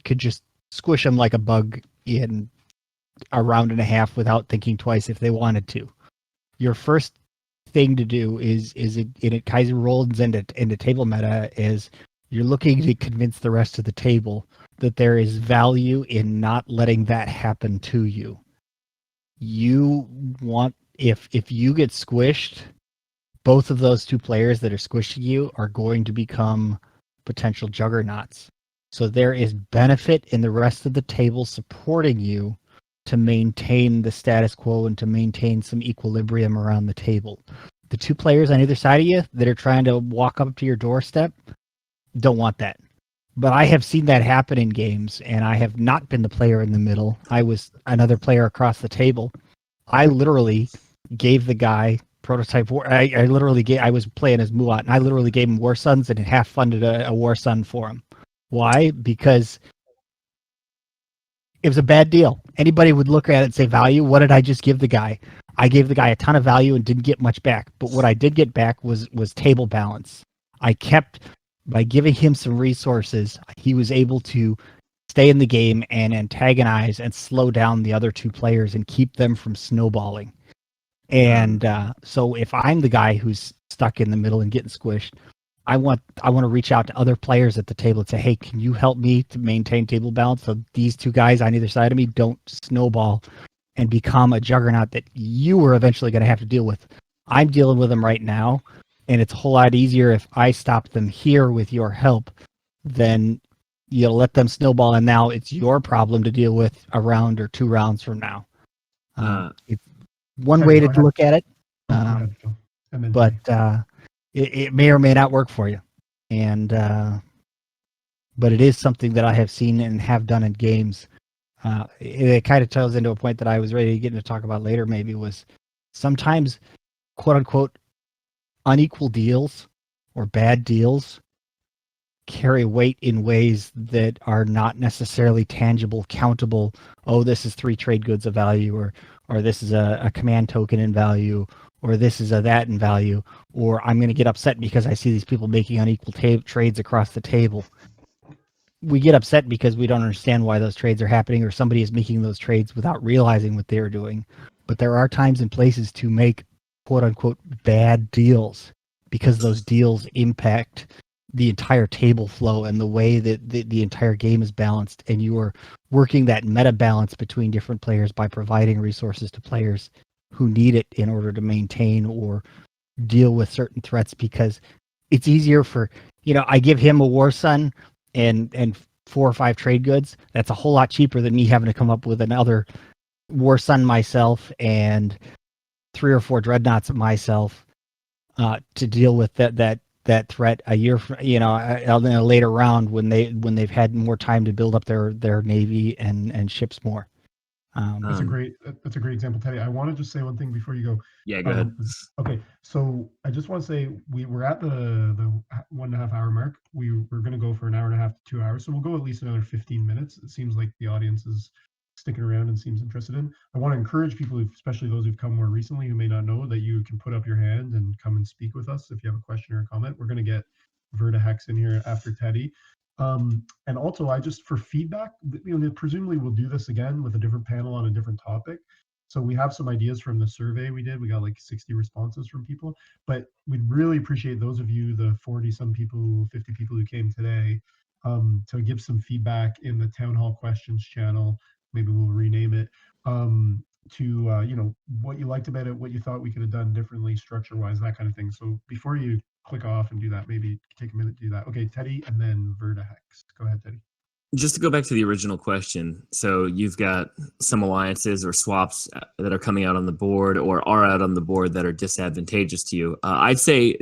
could just squish them like a bug in a round and a half without thinking twice if they wanted to. Your first thing to do is it Kaiser rolls into table meta is you're looking to convince the rest of the table that there is value in not letting that happen to you. You want, if you get squished, both of those 2 players that are squishing you are going to become potential juggernauts. So there is benefit in the rest of the table supporting you to maintain the status quo and to maintain some equilibrium around the table. The 2 players on either side of you that are trying to walk up to your doorstep don't want that. But I have seen that happen in games, and I have not been the player in the middle. I was another player across the table. I literally gave the guy prototype war. I was playing as Muat, and I literally gave him War Suns and half funded a War Sun for him. Why? Because it was a bad deal. Anybody would look at it and say, value, what did I just give the guy? I gave the guy a ton of value and didn't get much back. But what I did get back was table balance. By giving him some resources, he was able to stay in the game and antagonize and slow down the other 2 players and keep them from snowballing. And so if I'm the guy who's stuck in the middle and getting squished, I want to reach out to other players at the table and say, hey, can you help me to maintain table balance so these 2 guys on either side of me don't snowball and become a juggernaut that you are eventually going to have to deal with. I'm dealing with them right now, and it's a whole lot easier if I stop them here with your help than let them snowball, and now it's your problem to deal with a round or 2 rounds from now. It's one way to look at it, but it may or may not work for you. And but it is something that I have seen and have done in games. It kind of tells into a point that I was ready to get into talk about later, maybe, was sometimes, quote unquote, unequal deals or bad deals carry weight in ways that are not necessarily tangible, countable. Oh, this is 3 trade goods of value, or this is a command token in value, or this is a that in value, or I'm going to get upset because I see these people making unequal trades across the table. We get upset because we don't understand why those trades are happening, or somebody is making those trades without realizing what they're doing. But there are times and places to make quote unquote bad deals, because those deals impact the entire table flow and the way that the entire game is balanced, and you are working that meta balance between different players by providing resources to players who need it in order to maintain or deal with certain threats. Because it's easier for, I give him a war sun and 4 or 5 trade goods. That's a whole lot cheaper than me having to come up with another war sun myself and 3 or 4 dreadnoughts myself to deal with that threat a year from, in a later round when they've had more time to build up their navy and ships more. That's a great example, Teddy. I want to just say one thing before you go. Yeah, go ahead. Okay, so I just want to say we're at the 1.5 hour mark. We're going to go for an hour and a half to 2 hours, so we'll go at least another 15 minutes. It seems like the audience is sticking around and seems interested in. I want to encourage people, especially those who've come more recently, who may not know, that you can put up your hand and come and speak with us if you have a question or a comment. We're going to get Verda in here after Teddy. And also, I just, for feedback, presumably we'll do this again with a different panel on a different topic. So we have some ideas from the survey we did. We got like 60 responses from people, but we'd really appreciate those of you, the 40 some people, 50 people who came today, to give some feedback in the Town Hall questions channel. Maybe we'll rename it, to what you liked about it, what you thought we could have done differently, structure-wise, that kind of thing. So before you click off and do that, maybe take a minute to do that. Okay, Teddy, and then Verda. Go ahead, Teddy. Just to go back to the original question, so you've got some alliances or swaps that are coming out on the board or are out on the board that are disadvantageous to you. I'd say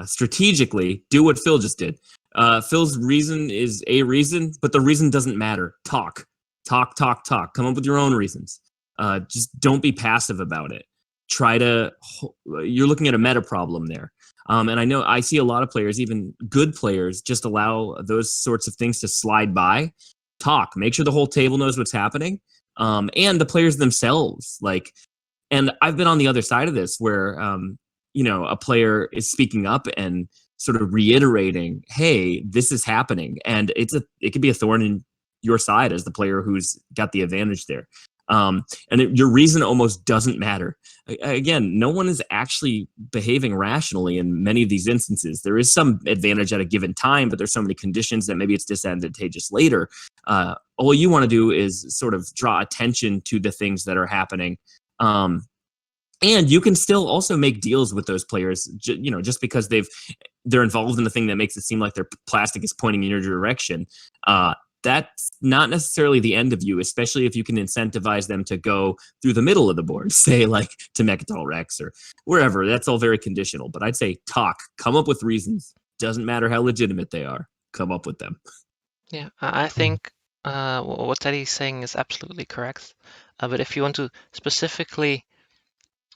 strategically, do what Phil just did. Phil's reason is a reason, but the reason doesn't matter. Talk. Come up with your own reasons. Just don't be passive about it. You're looking at a meta problem there. And I know I see a lot of players, even good players, just allow those sorts of things to slide by. Talk. Make sure the whole table knows what's happening. And the players themselves. And I've been on the other side of this where, a player is speaking up and sort of reiterating, hey, this is happening. And it could be a thorn in your side as the player who's got the advantage there. Your reason almost doesn't matter. Again, no one is actually behaving rationally in many of these instances. There is some advantage at a given time, but there's so many conditions that maybe it's disadvantageous later. All you want to do is sort of draw attention to the things that are happening. And you can still also make deals with those players, just because they're involved in the thing that makes it seem like their plastic is pointing in your direction. That's not necessarily the end of you, especially if you can incentivize them to go through the middle of the board, say like to Mechatol Rex or wherever. That's all very conditional. But I'd say come up with reasons. Doesn't matter how legitimate they are. Come up with them. Yeah, I think what Teddy's saying is absolutely correct. But if you want to specifically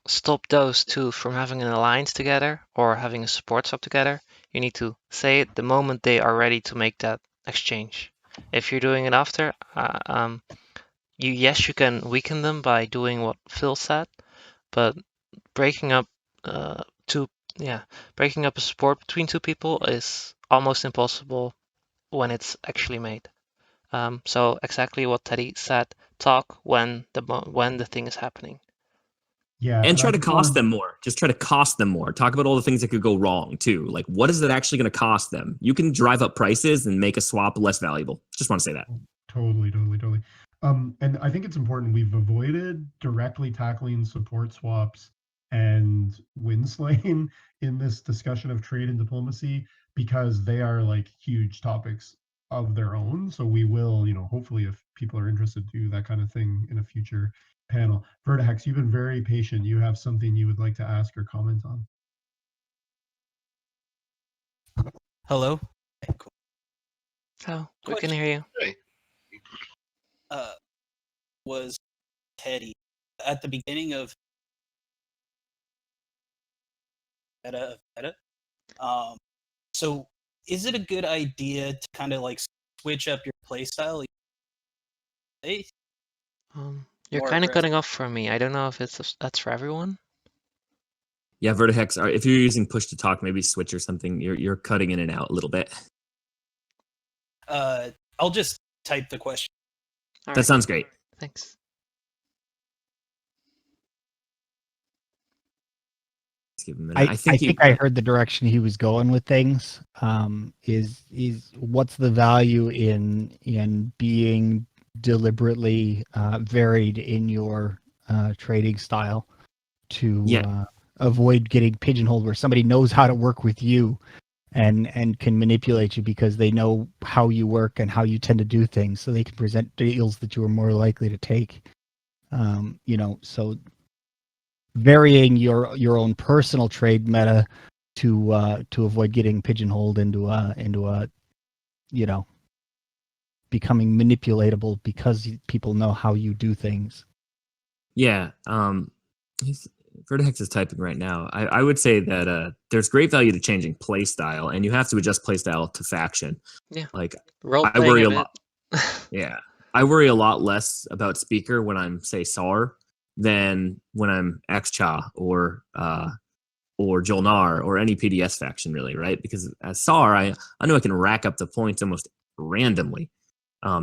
stop those two from having an alliance together or having a support swap together, you need to say it the moment they are ready to make that exchange. If you're doing it after, you can weaken them by doing what Phil said, but breaking up a support between two people is almost impossible when it's actually made. So exactly what Teddy said. Talk when the thing is happening. Yeah, and try to cost them more. Just try to cost them more. Talk about all the things that could go wrong too. Like, what is it actually going to cost them? You can drive up prices and make a swap less valuable. Just want to say that. Totally. And I think it's important. We've avoided directly tackling support swaps and Winslaying in this discussion of trade and diplomacy because they are like huge topics of their own. So we will, hopefully, if people are interested, do that kind of thing in a future panel. Verda, you've been very patient. You have something you would like to ask or comment on? Hello. Okay, cool. Oh, we can hear you. Hey. Was Teddy at the beginning of meta? So is it a good idea to kind of like switch up your playstyle? You're kind of cutting off for me. I don't know if that's for everyone. Yeah, Verda, if you're using push to talk, maybe switch or something. You're cutting in and out a little bit. I'll just type the question. That sounds great. Thanks. give him a minute. I think think I heard the direction he was going with things. Is what's the value in being deliberately varied in your trading style to avoid getting pigeonholed, where somebody knows how to work with you and can manipulate you because they know how you work and how you tend to do things, so they can present deals that you are more likely to take. So varying your own personal trade meta to avoid getting pigeonholed into a becoming manipulatable because people know how you do things. Yeah. Vertex is typing right now. I would say that there's great value to changing play style, and you have to adjust play style to faction. Yeah. Like Role I playing worry a a bit. lot. Yeah, I worry a lot less about speaker when I'm, say, SAR than when I'm Xcha or Jolnar or any PDS faction, really, right? Because as SAR, I know I can rack up the points almost randomly.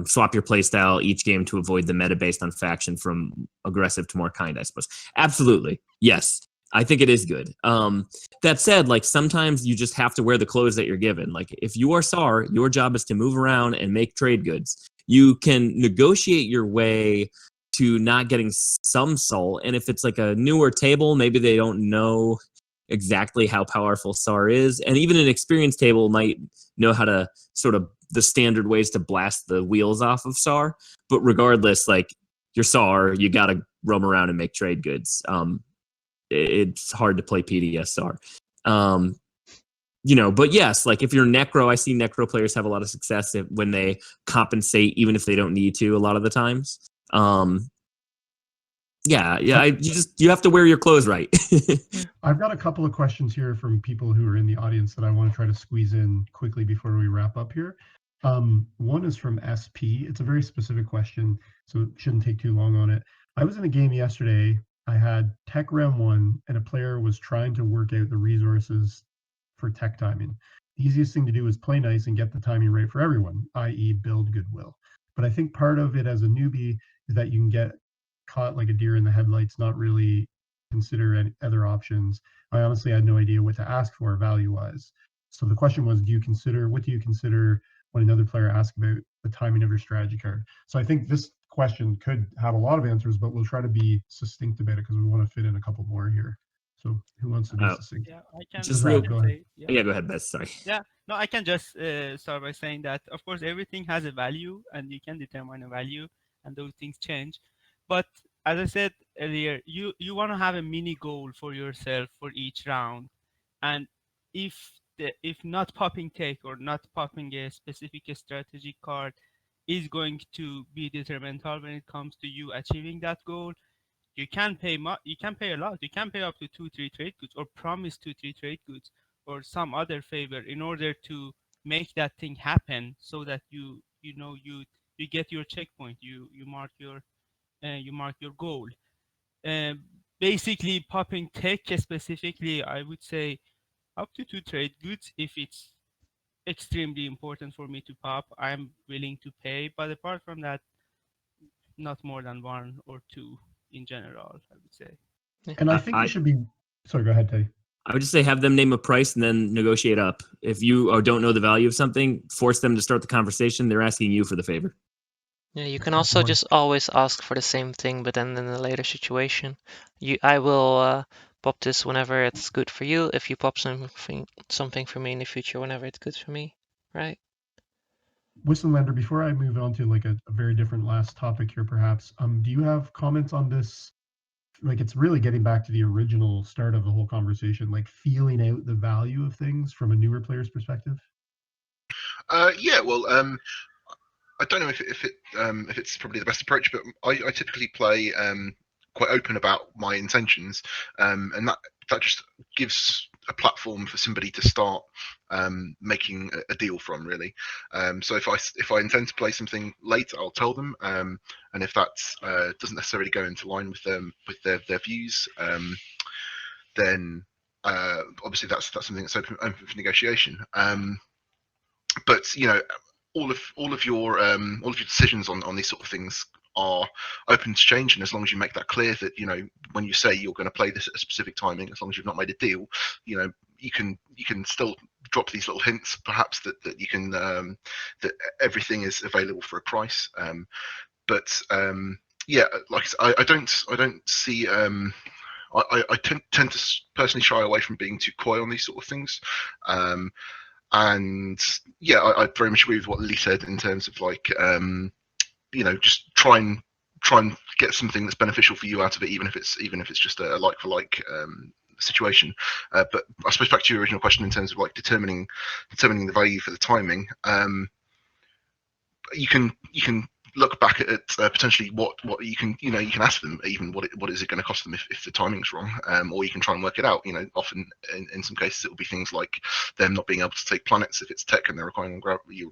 Swap your playstyle each game to avoid the meta based on faction from aggressive to more kind, I suppose. Absolutely. Yes. I think it is good. That said, like sometimes you just have to wear the clothes that you're given. Like if you are SAR, your job is to move around and make trade goods. You can negotiate your way to not getting some soul. And if it's like a newer table, maybe they don't know exactly how powerful SAR is. And even an experienced table might know how to sort of the standard ways to blast the wheels off of SAR. But regardless, like you're SAR, you got to roam around and make trade goods. It's hard to play PDS SAR. But yes, like if you're Necro, I see Necro players have a lot of success when they compensate, even if they don't need to a lot of the times. You have to wear your clothes right. I've got a couple of questions here from people who are in the audience that I want to try to squeeze in quickly before we wrap up here. One is from SP. It's a very specific question, so it shouldn't take too long on it. I was in a game yesterday. I had tech round 1, and a player was trying to work out the resources for tech timing. The easiest thing to do is play nice and get the timing right for everyone, i.e. build goodwill. But I think part of it as a newbie is that you can get caught like a deer in the headlights, not really consider any other options. I honestly had no idea what to ask for value-wise. So the question was, what do you consider when another player asks about the timing of your strategy card? So I think this question could have a lot of answers, but we'll try to be succinct about it because we want to fit in a couple more here. So who wants to be succinct? Yeah, I can. Just I real- can go ahead. say, yeah. Yeah, go ahead, Beth. Sorry. Yeah, no, I can just start by saying that, of course, everything has a value, and you can determine a value, and those things change. But as I said earlier, you want to have a mini goal for yourself for each round, and if not popping tech or not popping a specific strategic card is going to be detrimental when it comes to you achieving that goal, you can pay a lot. You can pay up to 2-3 trade goods, or promise 2-3 trade goods, or some other favor in order to make that thing happen, so that you get your checkpoint. You mark your goal. Basically, popping tech specifically, I would say up to 2 trade goods. If it's extremely important for me to pop, I'm willing to pay. But apart from that, not more than 1 or 2 in general, I would say. And I think we should be. Sorry, go ahead, Teddy. I would just say have them name a price and then negotiate up. If you don't know the value of something, force them to start the conversation. They're asking you for the favor. Yeah, you can also just always ask for the same thing, but then in a later situation, I will pop this whenever it's good for you. If you pop something for me in the future, whenever it's good for me, right? Wissenlander, before I move on to like a very different last topic here, perhaps, do you have comments on this? Like, it's really getting back to the original start of the whole conversation, like feeling out the value of things from a newer player's perspective. Yeah, well, I don't know if it's probably the best approach, but I typically play quite open about my intentions, and that just gives a platform for somebody to start making a deal from, really. So if I intend to play something late, I'll tell them, and if that doesn't necessarily go into line with their views, then obviously that's something that's open for negotiation. But all of your decisions on these sort of things are open to change, and as long as you make that clear that, you know, when you say you're going to play this at a specific timing, as long as you've not made a deal, you know, you can still drop these little hints, perhaps that you can that everything is available for a price. But yeah, like I don't see I tend to personally shy away from being too coy on these sort of things. And yeah, I very much agree with what Lily said in terms of like, you know, just try and get something that's beneficial for you out of it, even if it's just a like for like situation. But I suppose back to your original question in terms of like determining the value for the timing, you can look back at potentially what you can, you know, you can ask them even what is it going to cost them if the timing's wrong, or you can try and work it out. You know, often in some cases it will be things like them not being able to take planets if it's tech and they're requiring gravity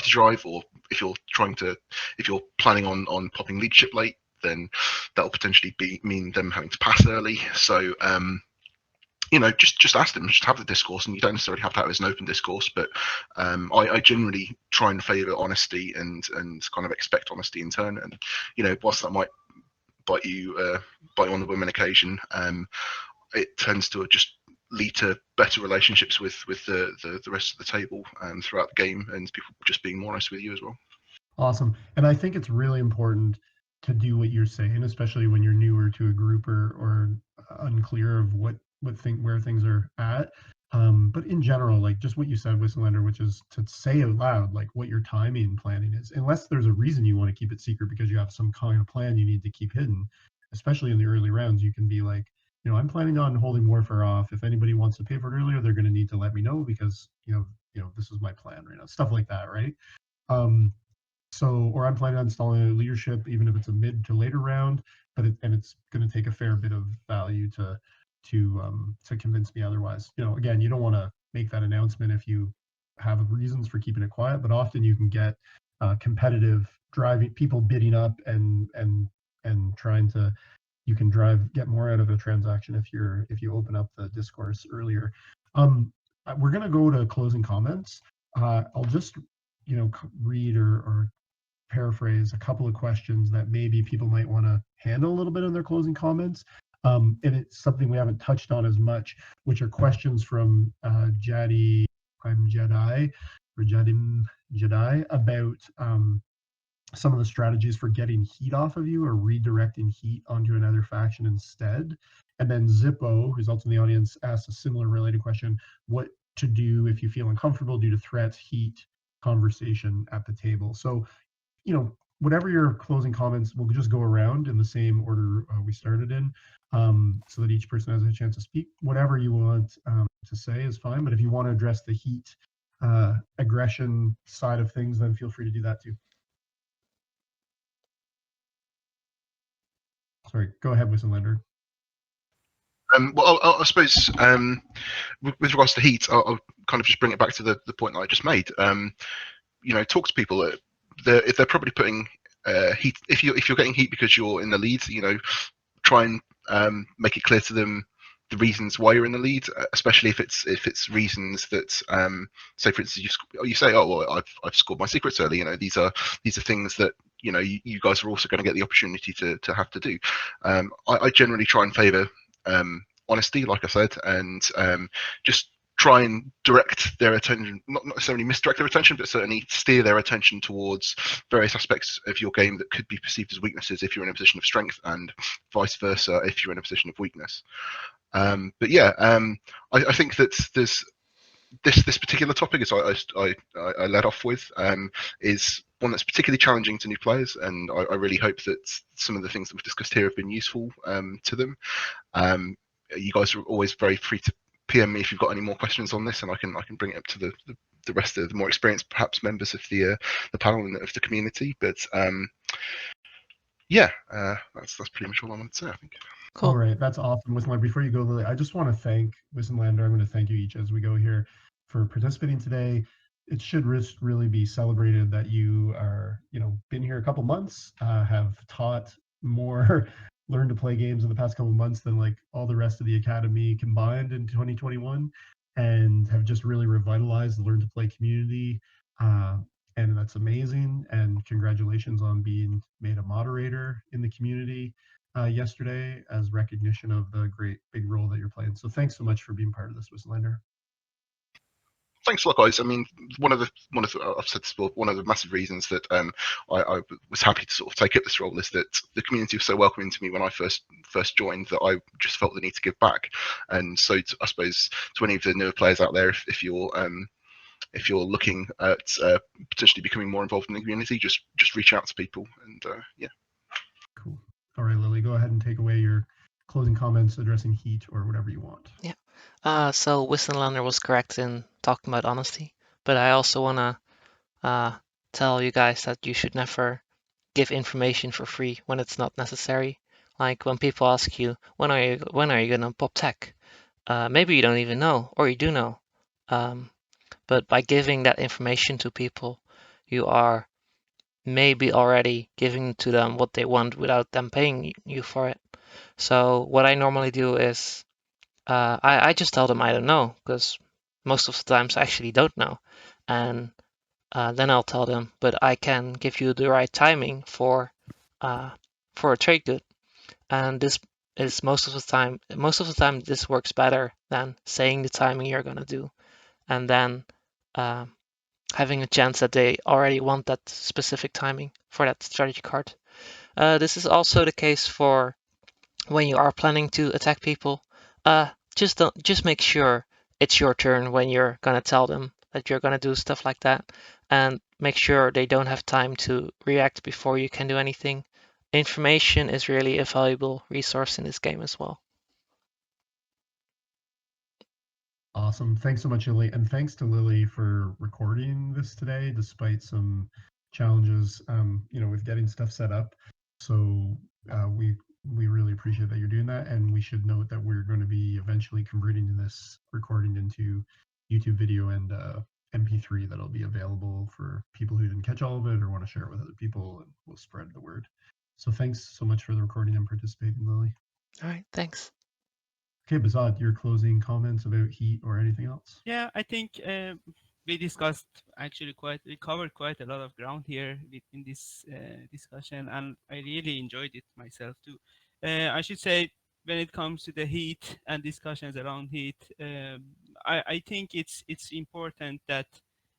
drive, or if you're planning on popping leadership late, then that will potentially mean them having to pass early. So you know, just ask them, just have the discourse, and you don't necessarily have to have it as an open discourse, but I generally try and favour honesty and kind of expect honesty in turn. And you know, whilst that might bite you on the women occasion, it tends to just lead to better relationships with the rest of the table throughout the game, and people just being more honest with you as well. Awesome. And I think it's really important to do what you're saying, especially when you're newer to a group or unclear of where things are at. But in general, like just what you said, Wissenlander, which is to say out loud like what your timing planning is, unless there's a reason you want to keep it secret because you have some kind of plan you need to keep hidden. Especially in the early rounds, you can be like, you know, I'm planning on holding warfare off. If anybody wants to pay for it earlier, they're going to need to let me know because you know this is my plan right now. Stuff like that, right? So, or I'm planning on installing a leadership, even if it's a mid to later round, but it's going to take a fair bit of value to convince me otherwise. You know, again, you don't want to make that announcement if you have reasons for keeping it quiet, but often you can get competitive driving people bidding up and trying to, you can get more out of a transaction if you open up the discourse earlier. We're going to go to closing comments. I'll just, you know, read or paraphrase a couple of questions that maybe people might want to handle a little bit in their closing comments. And it's something we haven't touched on as much, which are questions from Jedi or Jadim Jedi about some of the strategies for getting heat off of you or redirecting heat onto another faction instead. And then Zippo, who's also in the audience, asked a similar related question: what to do if you feel uncomfortable due to threats, heat, conversation at the table. So, you know, whatever your closing comments, we'll just go around in the same order we started in, so that each person has a chance to speak. Whatever you want to say is fine, but if you want to address the heat, aggression side of things, then feel free to do that too. Sorry, go ahead, Wissenlander. Well, I suppose with regards to heat, I'll kind of just bring it back to the point that I just made. You know, talk to people. If they're probably putting heat, if you're getting heat because you're in the lead, you know, try and make it clear to them the reasons why you're in the lead, especially if it's reasons that, say for instance, you say, oh well, I've scored my secrets early. You know, these are things that, you know, you guys are also going to get the opportunity to have to do. I generally try and favour honesty, like I said, and just try and direct their attention, not necessarily misdirect their attention, but certainly steer their attention towards various aspects of your game that could be perceived as weaknesses if you're in a position of strength, and vice versa if you're in a position of weakness. But yeah, I think that there's this particular topic, as I led off with, is one that's particularly challenging to new players, and I really hope that some of the things that we've discussed here have been useful to them. You guys are always very free to PM me if you've got any more questions on this, and I can bring it up to the rest of the more experienced, perhaps, members of the panel and of the community. But yeah, that's pretty much all I wanted to say, I think. Cool. All right, that's awesome. Wissenlander, before you go, Lily, I just want to thank Wissenlander. I'm going to thank you each as we go here for participating today. It should really be celebrated that you are, you know, been here a couple months, have taught more, learned to play games in the past couple months than like all the rest of the academy combined in 2021, and have just really revitalized the learn to play community. and that's amazing. And congratulations on being made a moderator in the community yesterday as recognition of the great big role that you're playing. So thanks so much for being part of this, Wissenlander. Thanks a lot, guys. I mean, I've said this before, one of the massive reasons that I was happy to sort of take up this role is that the community was so welcoming to me when I first joined that I just felt the need to give back. And so I suppose to any of the newer players out there, if you're looking at potentially becoming more involved in the community, just reach out to people. And yeah. Cool. All right, Lily, go ahead and take away your closing comments addressing heat or whatever you want. Yeah. So Wissenlander was correct in talking about honesty, but I also want to tell you guys that you should never give information for free when it's not necessary. Like when people ask you, when are you gonna pop tech? Maybe you don't even know, or you do know. But by giving that information to people, you are maybe already giving to them what they want without them paying you for it. So what I normally do is I just tell them I don't know, because most of the times I actually don't know. And then I'll tell them, but I can give you the right timing for a trade good. And this is most of the time this works better than saying the timing you're gonna do, and then having a chance that they already want that specific timing for that strategy card. This is also the case for when you are planning to attack people. Just make sure it's your turn when you're gonna tell them that you're gonna do stuff like that, and make sure they don't have time to react before you can do anything. Information is really a valuable resource in this game as well. Awesome. Thanks so much, Lily. And thanks to Lily for recording this today, despite some challenges, with getting stuff set up. So we really appreciate that you're doing that. And we should note that we're going to be eventually converting this recording into YouTube video and MP3 that'll be available for people who didn't catch all of it or want to share it with other people, and we'll spread the word. So thanks so much for the recording and participating, Lily. All right, thanks. Okay, BehZaD, your closing comments about heat or anything else? Yeah, I think we covered quite a lot of ground here in this discussion, and I really enjoyed it myself too. I should say, when it comes to the heat and discussions around heat, I think it's important that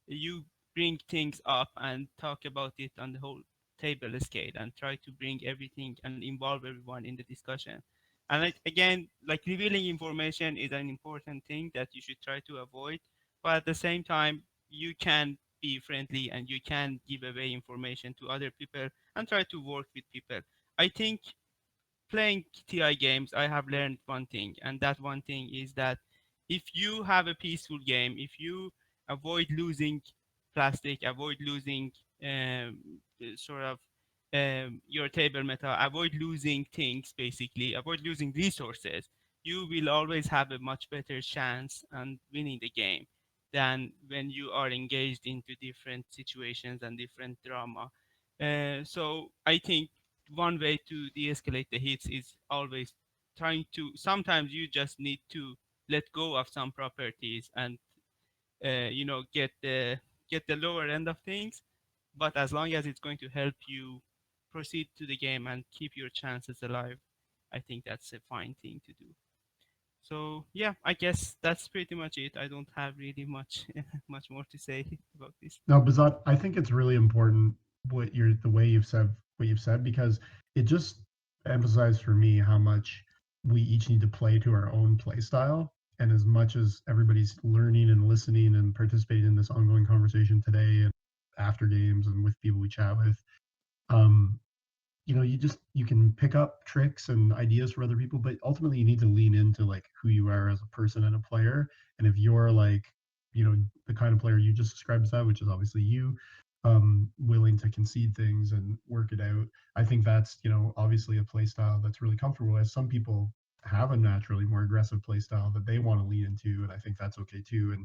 you bring things up and talk about it on the whole table scale and try to bring everything and involve everyone in the discussion. And again, like revealing information is an important thing that you should try to avoid. But at the same time, you can be friendly and you can give away information to other people and try to work with people. I think playing TI games, I have learned one thing, and that one thing is that if you have a peaceful game, if you avoid losing plastic, avoid losing sort of your table meta, avoid losing things, basically, avoid losing resources, you will always have a much better chance on winning the game than when you are engaged into different situations and different drama. So I think one way to de-escalate the hits is always trying to, sometimes you just need to let go of some properties and get the lower end of things, but as long as it's going to help you proceed to the game and keep your chances alive, I think that's a fine thing to do. So yeah, I guess that's pretty much it. I don't have really much much more to say about this. No, BehZaD, I think it's really important the way you've said, because it just emphasized for me how much we each need to play to our own play style. And as much as everybody's learning and listening and participating in this ongoing conversation today and after games and with people we chat with, you can pick up tricks and ideas from other people, but ultimately you need to lean into like who you are as a person and a player. And if you're like, the kind of player you just described as that, which is obviously you, willing to concede things and work it out, I think that's, obviously a play style that's really comfortable. As some people have a naturally more aggressive play style that they want to lean into, and I think that's okay too.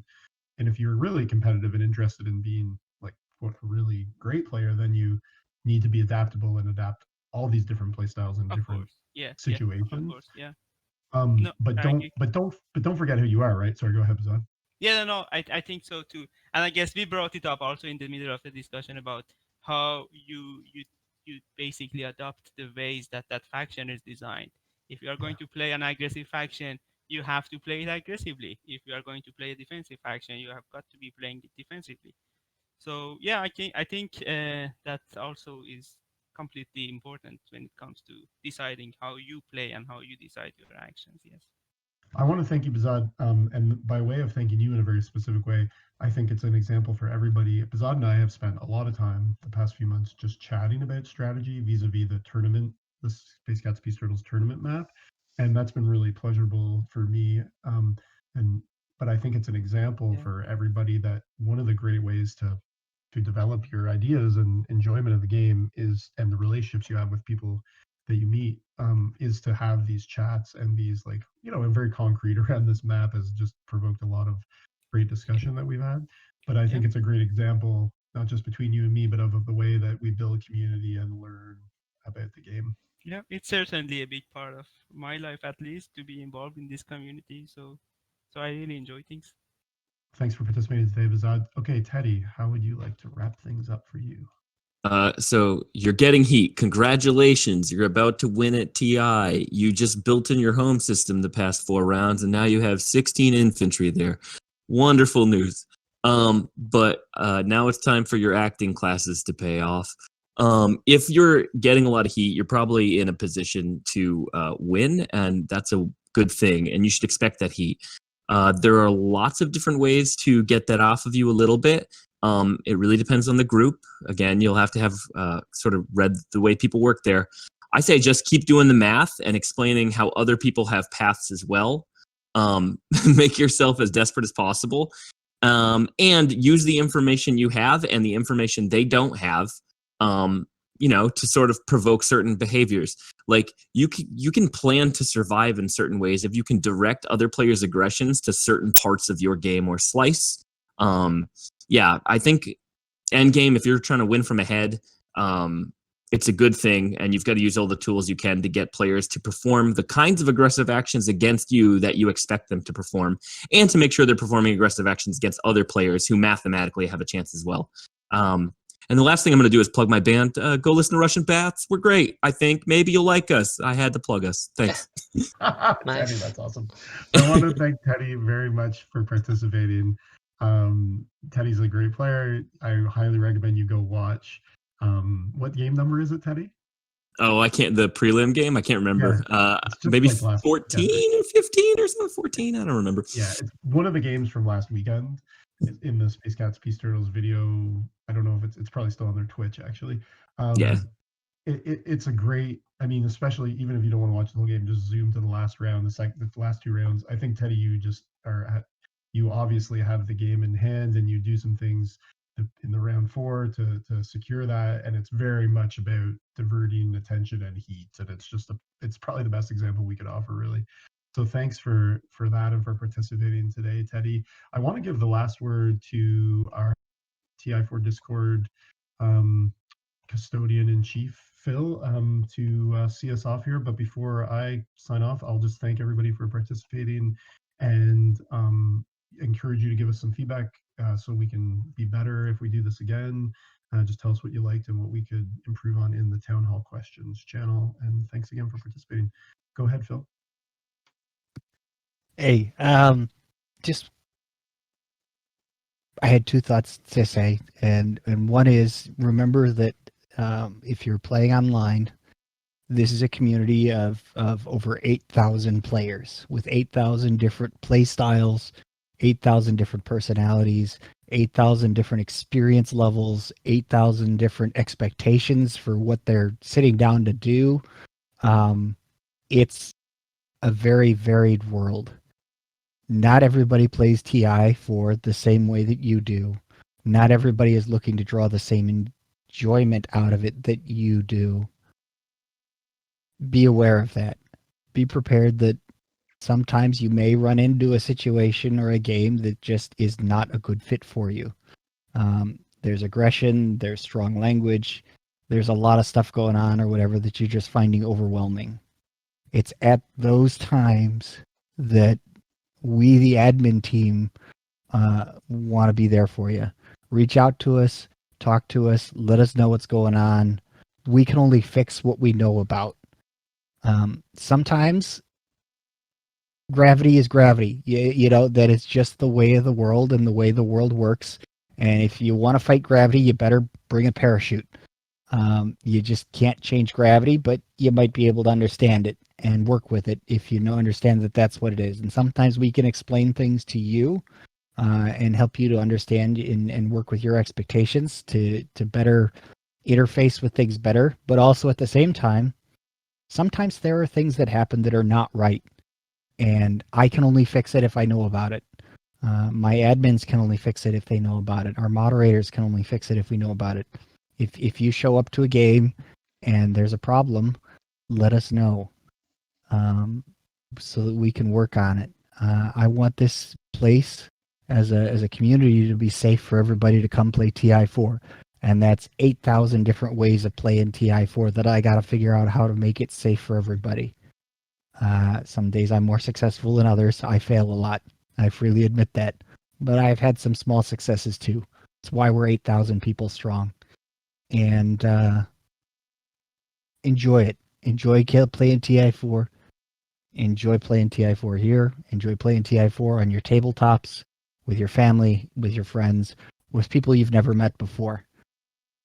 And if you're really competitive and interested in being like a really great player, then you need to be adaptable and adapt all these different play styles in Of different course, yeah, situations. of course, yeah. But don't forget who you are, right? Sorry, go ahead, BehZaD. Yeah, no, I think so too. And I guess we brought it up also in the middle of the discussion about how you basically adopt the ways that that faction is designed. If you are going to play an aggressive faction, you have to play it aggressively. If you are going to play a defensive faction, you have got to be playing it defensively. So yeah, I think that also is completely important when it comes to deciding how you play and how you decide your actions. Yes. I want to thank you, BehZaD, and by way of thanking you in a very specific way, I think it's an example for everybody. BehZaD and I have spent a lot of time the past few months just chatting about strategy vis-a-vis the tournament, the Space Cats Peace Turtles tournament map, and that's been really pleasurable for me. And but I think it's an example Yeah. for everybody that one of the great ways to develop your ideas and enjoyment of the game is, and the relationships you have with people that you meet, is to have these chats and these, like, and very concrete around this map has just provoked a lot of great discussion that we've had. But I think it's a great example, not just between you and me, but of the way that we build community and learn about the game. Yeah, it's certainly a big part of my life, at least, to be involved in this community. So I really enjoy things. Thanks for participating today, BehZaD. Okay, Teddy, how would you like to wrap things up for you? So you're getting heat. Congratulations. You're about to win at TI. You just built in your home system the past 4 rounds, and now you have 16 infantry there. Wonderful news. But now it's time for your acting classes to pay off. If you're getting a lot of heat, you're probably in a position to win, and that's a good thing, and you should expect that heat. There are lots of different ways to get that off of you a little bit. It really depends on the group. Again, you'll have to have sort of read the way people work there. I say just keep doing the math and explaining how other people have paths as well. Make yourself as desperate as possible, and use the information you have and the information they don't have, to sort of provoke certain behaviors. Like you can plan to survive in certain ways if you can direct other players' aggressions to certain parts of your game or slice. Yeah, I think endgame, if you're trying to win from ahead, it's a good thing, and you've got to use all the tools you can to get players to perform the kinds of aggressive actions against you that you expect them to perform, and to make sure they're performing aggressive actions against other players who mathematically have a chance as well. And the last thing I'm going to do is plug my band. Go listen to Russian Baths. We're great. I think maybe you'll like us. I had to plug us. Thanks. Teddy, Nice. that's awesome. I want to thank Teddy very much for participating. Teddy's a great player. I highly recommend you go watch. What game number is it, Teddy? Oh, I can't. The prelim game, I can't remember. It's just Maybe like last 14 weekend. or 15 or something. 14. I don't remember. Yeah, it's one of the games from last weekend. In the Space Cats Peace Turtles video. I don't know if it's probably still on their Twitch actually. Yeah. It's a great. I mean, especially even if you don't want to watch the whole game, just zoom to the last round, the last 2 rounds. I think Teddy, you obviously have the game in hand, and you do some things in the round 4 to secure that, and it's very much about diverting attention and heat, and it's probably the best example we could offer, really. So thanks for that and for participating today, Teddy. I want to give the last word to our TI4 Discord custodian in chief, Phil, to see us off here. But before I sign off, I'll just thank everybody for participating and encourage you to give us some feedback so we can be better if we do this again. Just tell us what you liked and what we could improve on in the Town Hall questions channel. And thanks again for participating. Go ahead, Phil. Hey, just I had 2 thoughts to say, and one is, remember that if you're playing online, this is a community of over 8,000 players with 8,000 different play styles, 8,000 different personalities, 8,000 different experience levels, 8,000 different expectations for what they're sitting down to do. It's a very varied world. Not everybody plays TI for the same way that you do. Not everybody is looking to draw the same enjoyment out of it that you do. Be aware of that. Be prepared that sometimes you may run into a situation or a game that just is not a good fit for you. There's aggression, there's strong language, there's a lot of stuff going on or whatever that you're just finding overwhelming. It's at those times that we, the admin team, want to be there for you. Reach out to us, talk to us, let us know what's going on. We can only fix what we know about. Sometimes gravity is gravity. You know, that it's just the way of the world and the way the world works. And if you want to fight gravity, you better bring a parachute. You just can't change gravity, but you might be able to understand it and work with it if you understand that that's what it is. And sometimes we can explain things to you and help you to understand and work with your expectations to better interface with things better. But also at the same time, sometimes there are things that happen that are not right. And I can only fix it if I know about it. My admins can only fix it if they know about it. Our moderators can only fix it if we know about it. If you show up to a game and there's a problem, let us know so that we can work on it. I want this place as a community to be safe for everybody to come play TI4. And that's 8,000 different ways of playing TI4 that I got to figure out how to make it safe for everybody. Some days I'm more successful than others. I fail a lot. I freely admit that. But I've had some small successes too. That's why we're 8,000 people strong. And enjoy it. Enjoy playing TI4. Enjoy playing TI4 here. Enjoy playing TI4 on your tabletops, with your family, with your friends, with people you've never met before.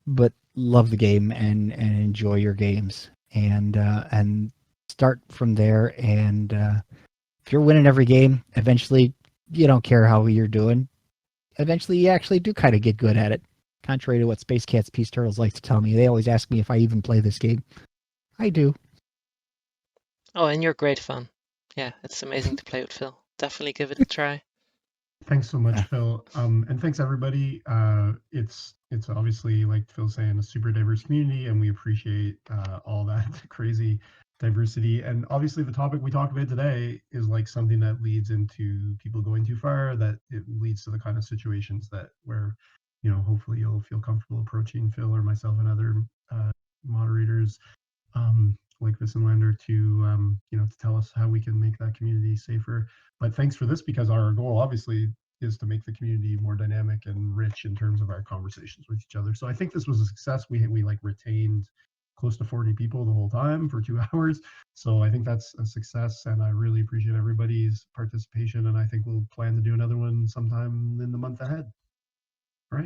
But love the game and enjoy your games. And start from there. And if you're winning every game, eventually you don't care how you're doing. Eventually you actually do kind of get good at it. Contrary to what Space Cats Peace Turtles like to tell me. They always ask me if I even play this game. I do. Oh, and you're great fun. Yeah, it's amazing to play with Phil. Definitely give it a try. Thanks so much, Phil. And thanks everybody. It's obviously, like Phil's saying, a super diverse community, and we appreciate all that crazy diversity. And obviously the topic we talked about today is like something that leads into people going too far, that it leads to the kind of situations that where, you know, hopefully you'll feel comfortable approaching Phil or myself and other moderators like wissenlander to you know, to tell us how we can make that community safer. But thanks for this, because our goal obviously is to make the community more dynamic and rich in terms of our conversations with each other. So I think this was a success. We like retained close to 40 people the whole time for 2 hours. So I think that's a success, and I really appreciate everybody's participation, and I think we'll plan to do another one sometime in the month ahead.